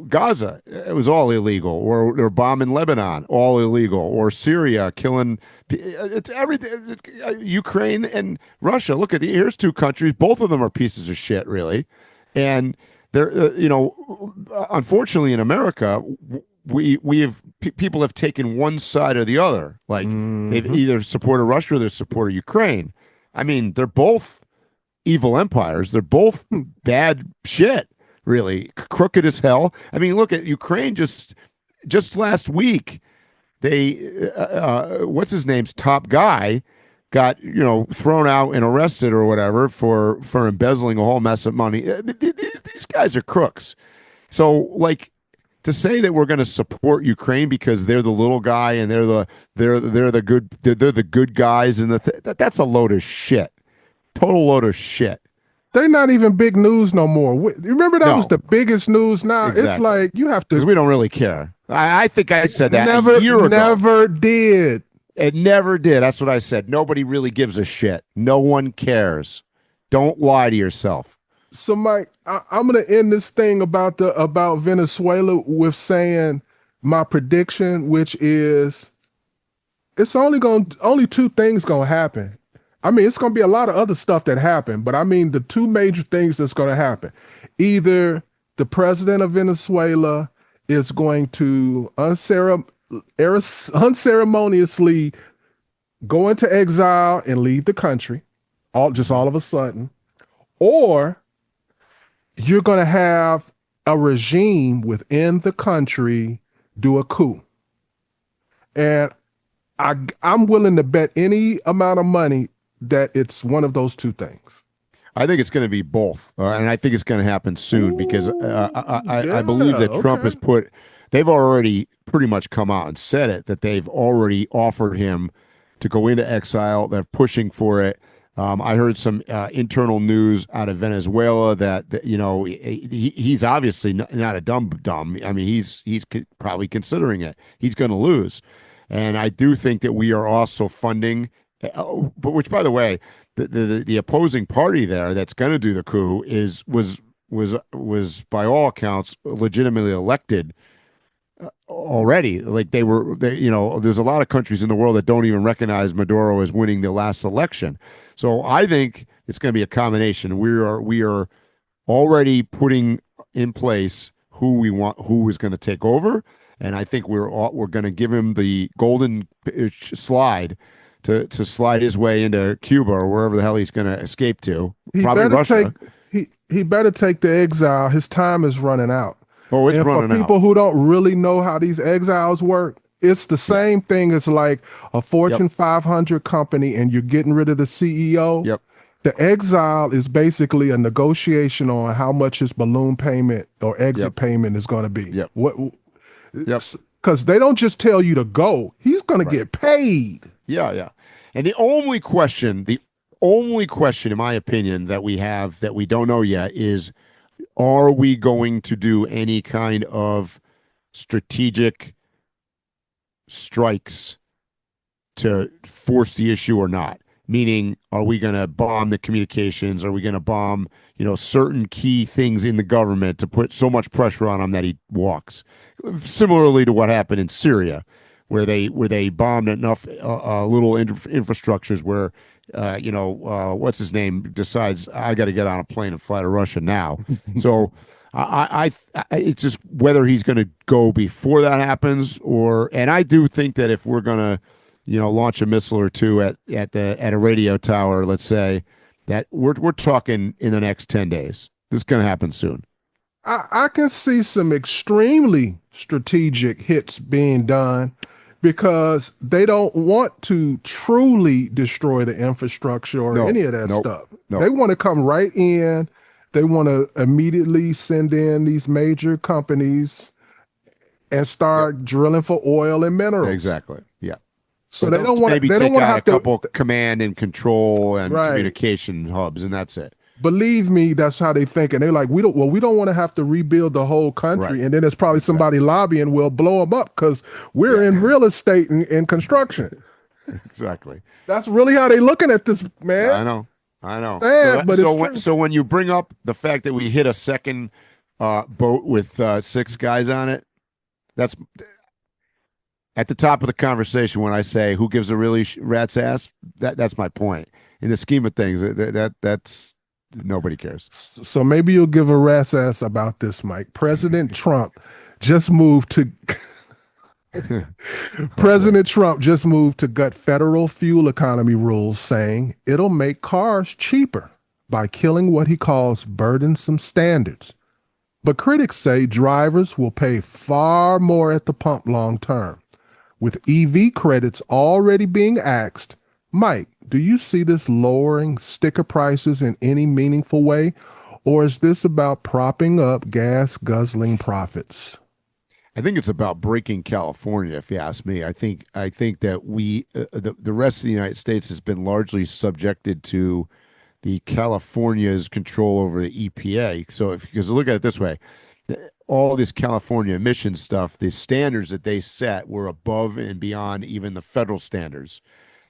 Gaza, it was all illegal, or they're bombing Lebanon, all illegal, or Syria killing. It's everything. Ukraine and Russia. Look here's two countries. Both of them are pieces of shit, really, and they're, unfortunately, in America, people have taken one side or the other. Like they've either supported Russia or they supported Ukraine. I mean, they're both evil empires. They're both bad shit, really crooked as hell. I mean, look at Ukraine. Just last week, what's his name's top guy got thrown out and arrested or whatever for embezzling a whole mess of money. These guys are crooks. So like to say that we're going to support Ukraine because they're the little guy and they're the good guys and that's a load of shit. Total load of shit. They're not even big news no more. Remember that was the biggest news now? Exactly. It's like you have to... Because we don't really care. I think I said that a year ago. Never did. It never did. That's what I said. Nobody really gives a shit. No one cares. Don't lie to yourself. So, Mike, I'm going to end this thing about Venezuela with saying my prediction, which is it's only two things going to happen. I mean, it's going to be a lot of other stuff that happen, but I mean, the two major things that's going to happen. Either the president of Venezuela is going to unceremoniously go into exile and leave the country, all of a sudden, or you're going to have a regime within the country do a coup. And I'm willing to bet any amount of money that it's one of those two things. I think it's going to be both, and I think it's going to happen soon because I believe that Trump has they've already pretty much come out and said it, that they've already offered him to go into exile. They're pushing for it. I heard some internal news out of Venezuela that he's obviously not a dumb. I mean, he's probably considering it. He's going to lose, and I do think that we are also funding. But which, by the way, the opposing party there that's going to do the coup was by all accounts legitimately elected already. Like there's a lot of countries in the world that don't even recognize Maduro as winning the last election. So I think it's going to be a combination. We are already putting in place who is going to take over, and I think we're going to give him the golden slide. To slide his way into Cuba or wherever the hell he's going to escape to. Probably Russia. He better take the exile. His time is running out. Oh, it's running out. For people who don't really know how these exiles work, it's the same thing as like a Fortune 500 company and you're getting rid of the CEO. Yep. The exile is basically a negotiation on how much his balloon payment or exit payment is going to be. Yep. Because they don't just tell you to go. He's going to get paid. Yeah. And the only question, in my opinion, that we have that we don't know yet is, are we going to do any kind of strategic strikes to force the issue or not? Meaning, are we going to bomb the communications? Are we going to bomb, certain key things in the government to put so much pressure on him that he walks? Similarly to what happened in Syria, where they bombed enough little infrastructures where what's his name decides I got to get on a plane and fly to Russia now. So I it's just whether he's going to go before that happens and I do think that if we're going to launch a missile or two at a radio tower, let's say, that we're talking in the next 10 days. This is going to happen soon. I can see some extremely strategic hits being done because they don't want to truly destroy the infrastructure or any of that stuff. Nope. They want to come right in. They want to immediately send in these major companies and start drilling for oil and minerals. Exactly. Yeah. So they don't want to. They don't want to have a couple command and control and right. communication hubs, and that's it. Believe me, that's how they think, and they're like, we don't want to have to rebuild the whole country, and then there's probably somebody lobbying will blow them up because we're in real estate and construction. Exactly. That's really how they looking at this, man. I know. Man, so when you bring up the fact that we hit a second boat with 6 guys on it, that's at the top of the conversation when I say who gives a really rat's ass. That's my point. In the scheme of things, that's nobody cares. So maybe you'll give a rat's ass about this, Mike. President Trump just moved to gut federal fuel economy rules, saying it'll make cars cheaper by killing what he calls burdensome standards. But critics say drivers will pay far more at the pump long term, With EV credits already being axed, Mike, do you see this lowering sticker prices in any meaningful way? Or is this about propping up gas guzzling profits? I think it's about breaking California, if you ask me. I think that the rest of the United States has been largely subjected to the California's control over the EPA. So because look at it this way, all this California emission stuff, the standards that they set were above and beyond even the federal standards.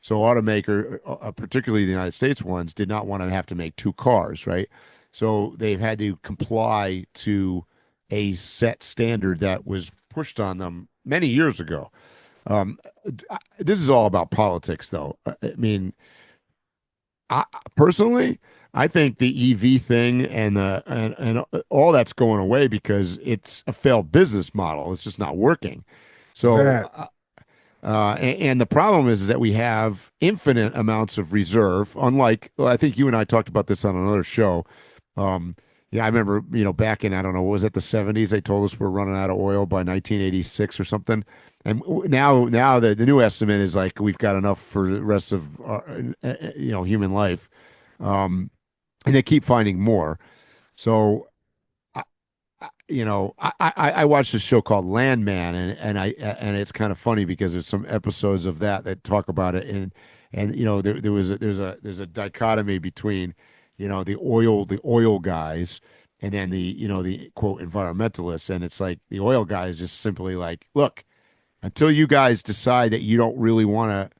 So automaker, particularly the United States ones, did not want to have to make two cars, right? So they've had to comply to a set standard that was pushed on them many years ago. Um, this is all about politics, though. I mean, personally, I think the EV thing and all that's going away because it's a failed business model. It's just not working. So, and the problem is that we have infinite amounts of reserve. Unlike, well, I think you and I talked about this on another show. Yeah, I remember, back in, I don't know, what was it, the 70s? They told us we're running out of oil by 1986 or something. And now the new estimate is like we've got enough for the rest of human life, and they keep finding more. So, I watched this show called Landman, and it's kind of funny because there's some episodes of that talk about it, and there's a dichotomy between the oil guys and then the quote environmentalists, and it's like the oil guys just simply like, look, until you guys decide that you don't really want to,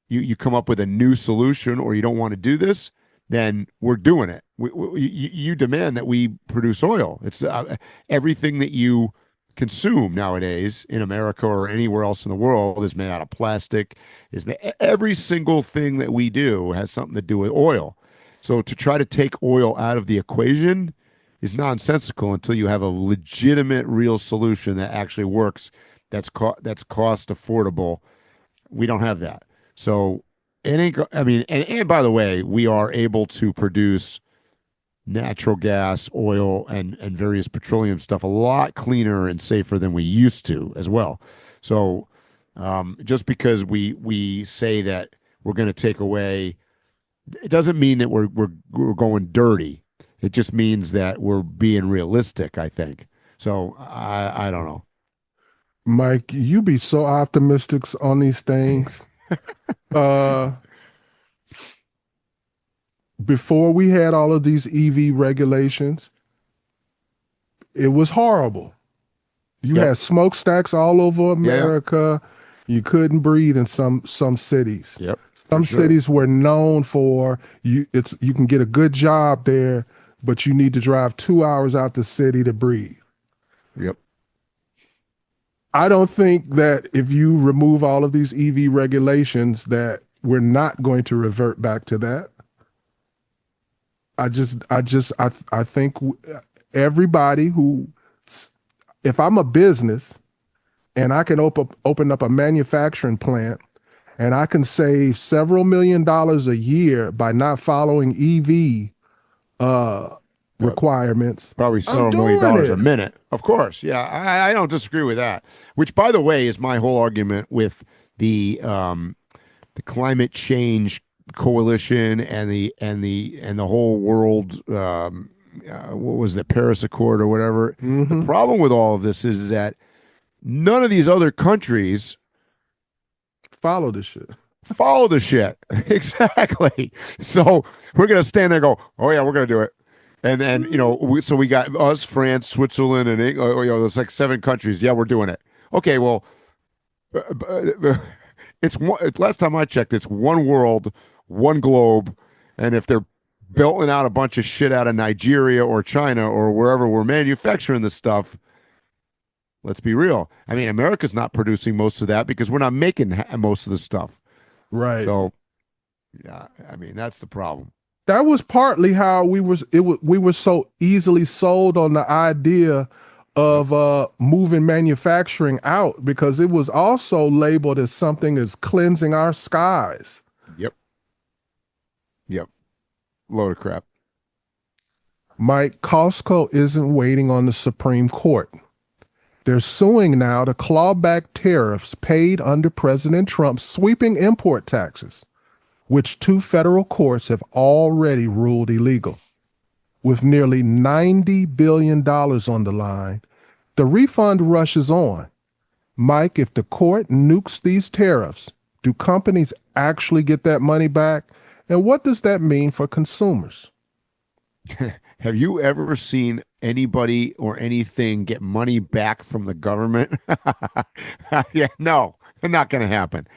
you come up with a new solution or you don't want to do this, then we're doing it. You demand that we produce oil. It's everything that you consume nowadays in America or anywhere else in the world is made out of plastic. Every single thing that we do has something to do with oil. So to try to take oil out of the equation is nonsensical until you have a legitimate, real solution that actually works. That's cost affordable. We don't have that. So it ain't. I mean, and by the way, we are able to produce natural gas, oil, and various petroleum stuff a lot cleaner and safer than we used to as well. So just because we say that we're going to take away, it doesn't mean that we're going dirty. It just means that we're being realistic, I think. So I don't know. Mike, you be so optimistic on these things. Before we had all of these EV regulations, it was horrible. You had smokestacks all over America. You couldn't breathe in some cities. Yep. Some cities were known for you can get a good job there, but you need to drive 2 hours out the city to breathe. Yep. I don't think that if you remove all of these EV regulations that we're not going to revert back to that. I think everybody if I'm a business and I can open up a manufacturing plant and I can save several $1 million a year by not following EV requirements. Probably several $1 million a minute. Of course. Yeah. I don't disagree with that. Which, by the way, is my whole argument with the climate change coalition and the whole world what was the Paris Accord or whatever. The problem with all of this is that none of these other countries follow the shit. Exactly. So we're gonna stand there and go, oh yeah, we're gonna do it. And then so we got us, France, Switzerland, and it's like 7 countries. Yeah, we're doing it. Okay, well, last time I checked, it's one world, one globe, and if they're building out a bunch of shit out of Nigeria or China or wherever we're manufacturing this stuff, let's be real. I mean, America's not producing most of that because we're not making most of the stuff. Right. So, yeah, I mean, that's the problem. That was partly how we were so easily sold on the idea of moving manufacturing out, because it was also labeled as something as cleansing our skies. Yep. Load of crap. Mike, Costco isn't waiting on the Supreme Court. They're suing now to claw back tariffs paid under President Trump's sweeping import taxes, which 2 federal courts have already ruled illegal. With nearly $90 billion on the line, the refund rush is on. Mike, if the court nukes these tariffs, do companies actually get that money back? And what does that mean for consumers? Have you ever seen anybody or anything get money back from the government? Yeah, no, not going to happen.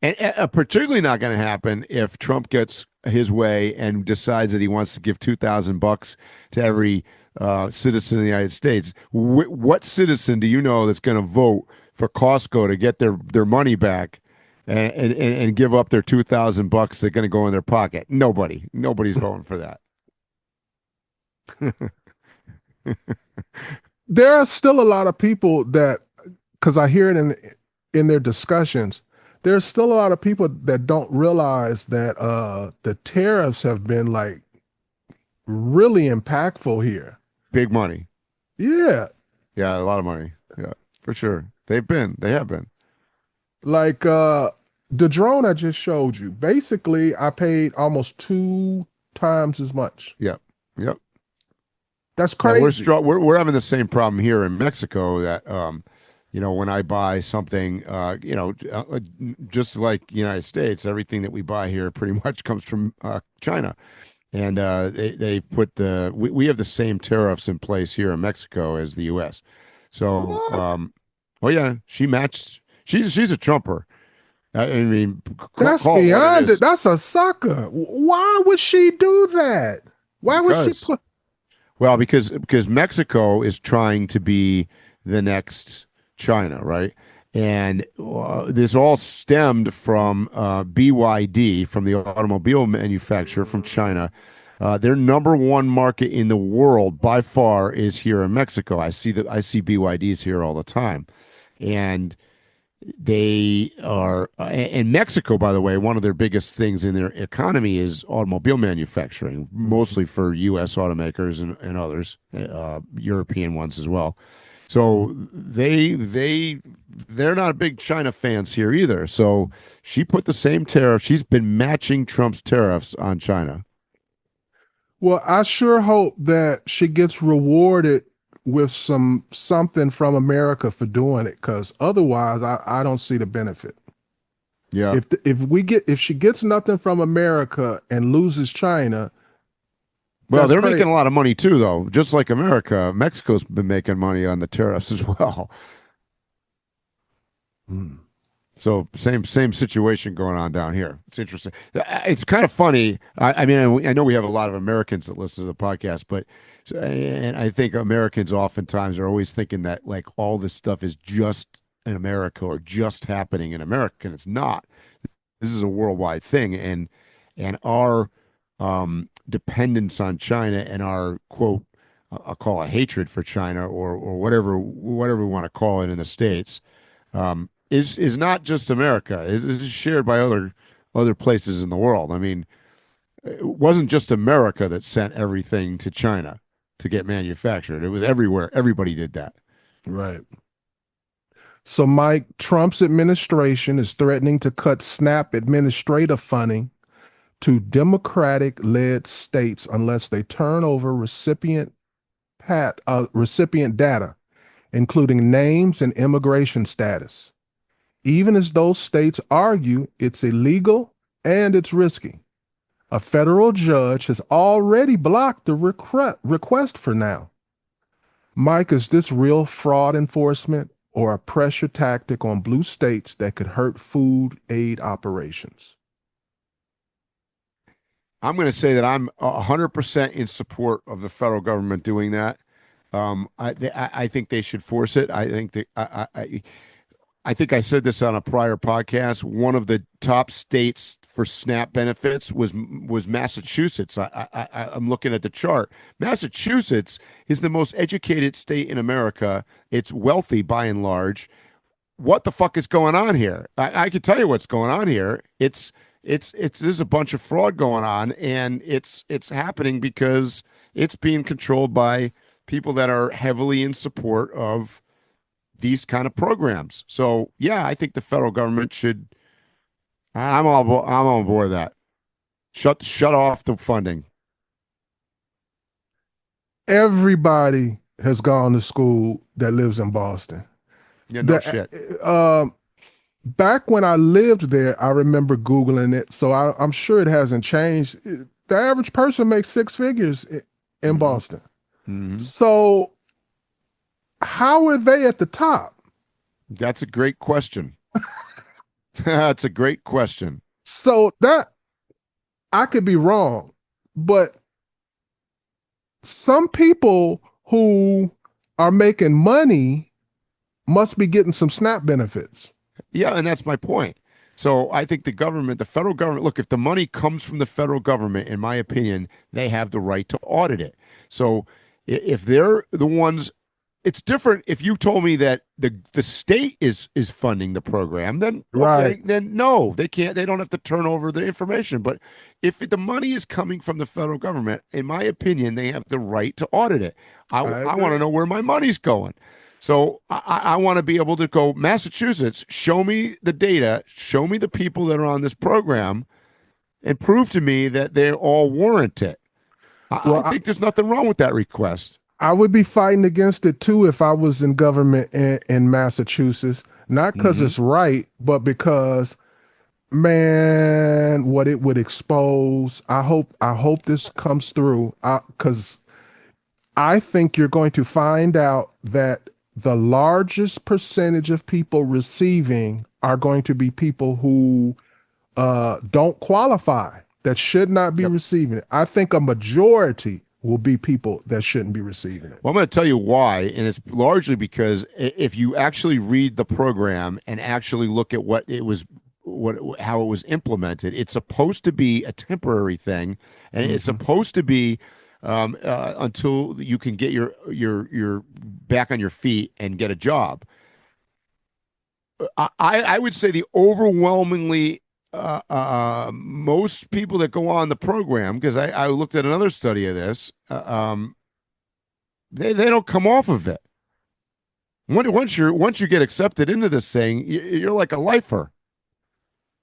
And particularly not going to happen if Trump gets his way and decides that he wants to give $2,000 to every citizen of the United States. What citizen do you know that's going to vote for Costco to get their money back and give up their $2,000 they're going to go in their pocket? Nobody's voting for that. There are still a lot of people that, because I hear it in their discussions, there's still a lot of people that don't realize that the tariffs have been like really impactful here. Big money. Yeah. Yeah, a lot of money. Yeah, for sure. They have been. Like the drone I just showed you, basically I paid almost 2 times as much. Yep. That's crazy. Yeah, we're having the same problem here in Mexico that when I buy something, just like United States, everything that we buy here pretty much comes from China. And they put we have the same tariffs in place here in Mexico as the U.S. So, yeah, she matched. She's a Trumper. I mean, that's beyond it. That's a sucker. Why would she do that? Why would she put? Well, because Mexico is trying to be the next China, right? And this all stemmed from BYD, from the automobile manufacturer from China. Their number one market in the world by far is here in Mexico. I see BYDs here all the time, and they are in Mexico, by the way, one of their biggest things in their economy is automobile manufacturing, mostly for U.S. automakers and others, European ones as well. So they're not big China fans here either. So she put the same tariff. She's been matching Trump's tariffs on China. Well, I sure hope that she gets rewarded with something from America for doing it, because otherwise I don't see the benefit. Yeah. If she gets nothing from America and loses China, well, they're making a lot of money too, though. Just like America, Mexico's been making money on the tariffs as well. So same situation going on down here. It's interesting. It's kind of funny. I mean, I know we have a lot of Americans that listen to the podcast, and I think Americans oftentimes are always thinking that like all this stuff is just in America or just happening in America, and it's not. This is a worldwide thing, and our dependence on China and our quote, I'll call it hatred for China or whatever we want to call it in the States, is not just America. It's shared by other places in the world. I mean, it wasn't just America that sent everything to China to get manufactured. It was everywhere. Everybody did that. Right. So, Mike, Trump's administration is threatening to cut SNAP administrative funding to Democratic-led states unless they turn over recipient data, including names and immigration status, even as those states argue it's illegal and it's risky. A federal judge has already blocked the request for now. Mike, is this real fraud enforcement or a pressure tactic on blue states that could hurt food aid operations? I'm going to say that I'm 100% in support of the federal government doing that. I think they should force it. I think that I think I said this on a prior podcast. One of the top states for SNAP benefits was Massachusetts. I'm looking at the chart. Massachusetts is the most educated state in America. It's wealthy by and large. What the fuck is going on here? I can tell you what's going on here. There's a bunch of fraud going on, and it's happening because it's being controlled by people that are heavily in support of these kind of programs. So yeah, I think the federal government should. I'm on board with that. Shut off the funding. Everybody has gone to school that lives in Boston. Yeah, no shit. Back when I lived there, I remember Googling it, so I'm sure it hasn't changed. The average person makes six figures in Boston. So how are they at the top? That's a great question. That's a great question. So that, I could be wrong, but some people who are making money must be getting some SNAP benefits. Yeah, and that's my point. So I think the federal government, look, if the money comes from the federal government, in my opinion, they have the right to audit it. So if they're the ones, it's different. If you told me that the state is funding the program, then okay, Right. then no, they can't. They don't have to turn over the information. But if the money is coming from the federal government, in my opinion, they have the right to audit it. I want to know where my money's going. So I want to be able to go, Massachusetts, show me the data, show me the people that are on this program, and prove to me that they all warrant it. I think there's nothing wrong with that request. I would be fighting against it too if I was in government in Massachusetts, not because it's right, but because, man, what it would expose. I hope this comes through, because I think you're going to find out that the largest percentage of people receiving are going to be people who don't qualify, that should not be receiving it. I think a majority will be people that shouldn't be receiving it. Well, I'm going to tell you why, and it's largely because if you actually read the program and actually look at how it was implemented, it's supposed to be a temporary thing, and it's supposed to be until you can get your back on your feet and get a job. I would say the overwhelmingly most people that go on the program, because I looked at another study of this, they don't come off of it. Once you get accepted into this thing, you're like a lifer.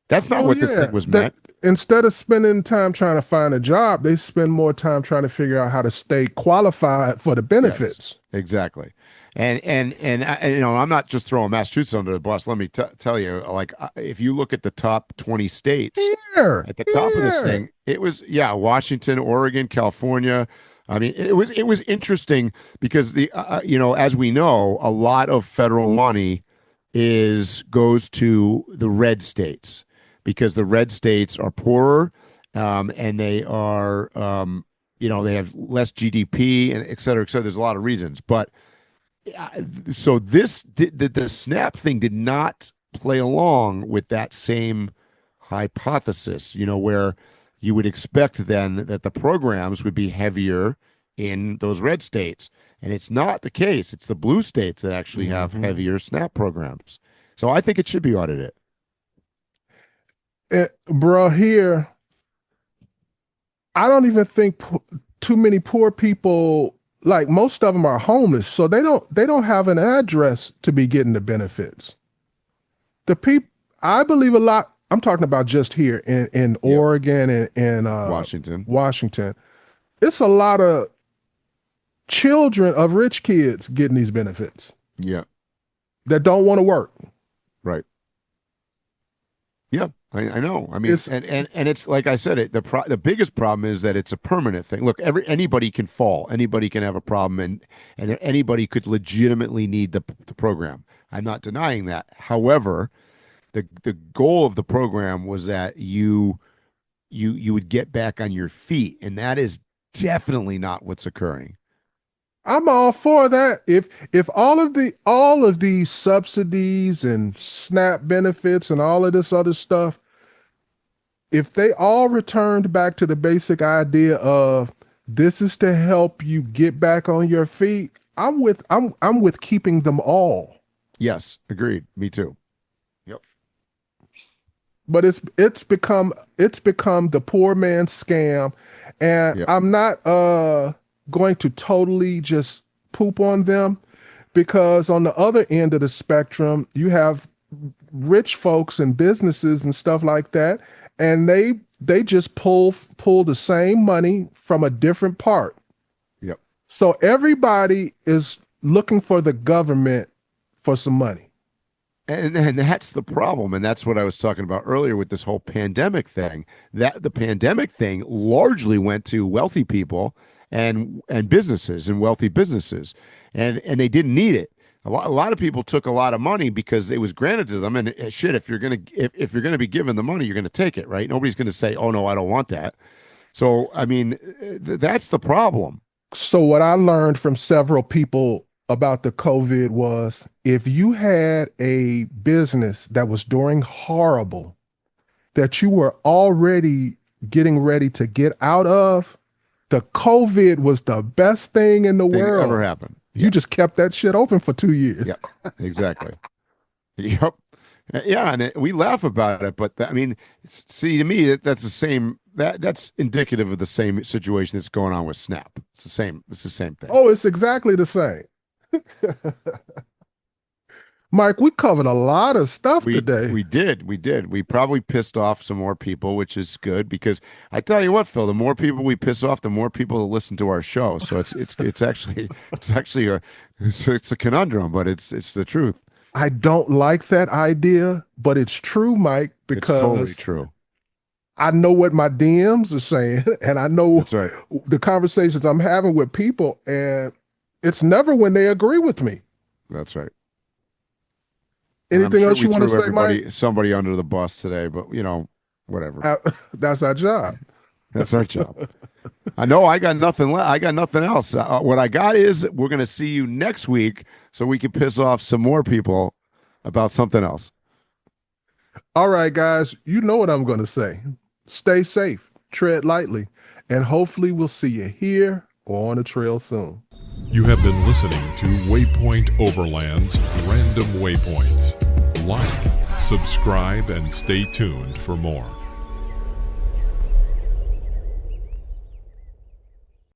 That's not what this thing was meant. Instead of spending time trying to find a job, they spend more time trying to figure out how to stay qualified for the benefits. Yes, exactly. And I'm not just throwing Massachusetts under the bus. Let me tell you, like, if you look at the top 20 states at the top of this thing, it was Washington, Oregon, California. I mean, it was interesting because as we know, a lot of federal money goes to the red states, because the red states are poorer, and they are they have less GDP, and et cetera, et cetera. There's a lot of reasons, but so the SNAP thing did not play along with that same hypothesis, where you would expect then that the programs would be heavier in those red states. And it's not the case. It's the blue states that actually have heavier SNAP programs. So I think it should be audited. Bro, here, I don't even think too many poor people, like most of them are homeless, so they don't have an address to be getting the benefits. The people, I believe a lot, I'm talking about just here in Oregon and Washington. It's a lot of children of rich kids getting these benefits. Yeah. That don't want to work. Right. Yeah, I know. I mean, and it's like I said, the biggest problem is that it's a permanent thing. Look, anybody can fall, anybody can have a problem, and anybody could legitimately need the program. I'm not denying that. However, the goal of the program was that you would get back on your feet, and that is definitely not what's occurring. I'm all for that. If all of these subsidies and SNAP benefits and all of this other stuff, if they all returned back to the basic idea of this is to help you get back on your feet, I'm with keeping them all. Yes, agreed. Me too. Yep. But it's become the poor man's scam, and I'm not going to totally just poop on them. because on the other end of the spectrum, you have rich folks and businesses and stuff like that, and they just pull the same money from a different part. Yep. So everybody is looking for the government for some money. And that's the problem. And that's what I was talking about earlier with this whole pandemic thing. That the pandemic thing largely went to wealthy people and businesses and wealthy businesses. And they didn't need it. A lot of people took a lot of money because it was granted to them. And shit, if you're gonna be given the money, you're gonna take it, right? Nobody's gonna say, "Oh no, I don't want that." So I mean, that's the problem. So what I learned from several people about the COVID was, if you had a business that was doing horrible, that you were already getting ready to get out of, the COVID was the best thing in the world. Ever happened. You just kept that shit open for 2 years. Yep, exactly. Yep. Yeah, and we laugh about it, but I mean, see, to me, that's the same. That's indicative of the same situation that's going on with Snap. It's the same. It's the same thing. Oh, it's exactly the same. Mike, we covered a lot of stuff today. We did. We probably pissed off some more people, which is good, because I tell you what, Phil, the more people we piss off, the more people will listen to our show. So it's actually a conundrum, but it's the truth. I don't like that idea, but it's true, Mike, because it's totally true. I know what my DMs are saying, and I know That's right. the conversations I'm having with people, and it's never when they agree with me. That's right. Anything else you want to say, Mike? Somebody under the bus today, but whatever. That's our job. That's our job. I know I got nothing left. I got nothing else. What I got is we're going to see you next week so we can piss off some more people about something else. All right, guys, you know what I'm going to say. Stay safe, tread lightly, and hopefully we'll see you here or on the trail soon. You have been listening to Waypoint Overland's Random Waypoints. Like, subscribe, and stay tuned for more.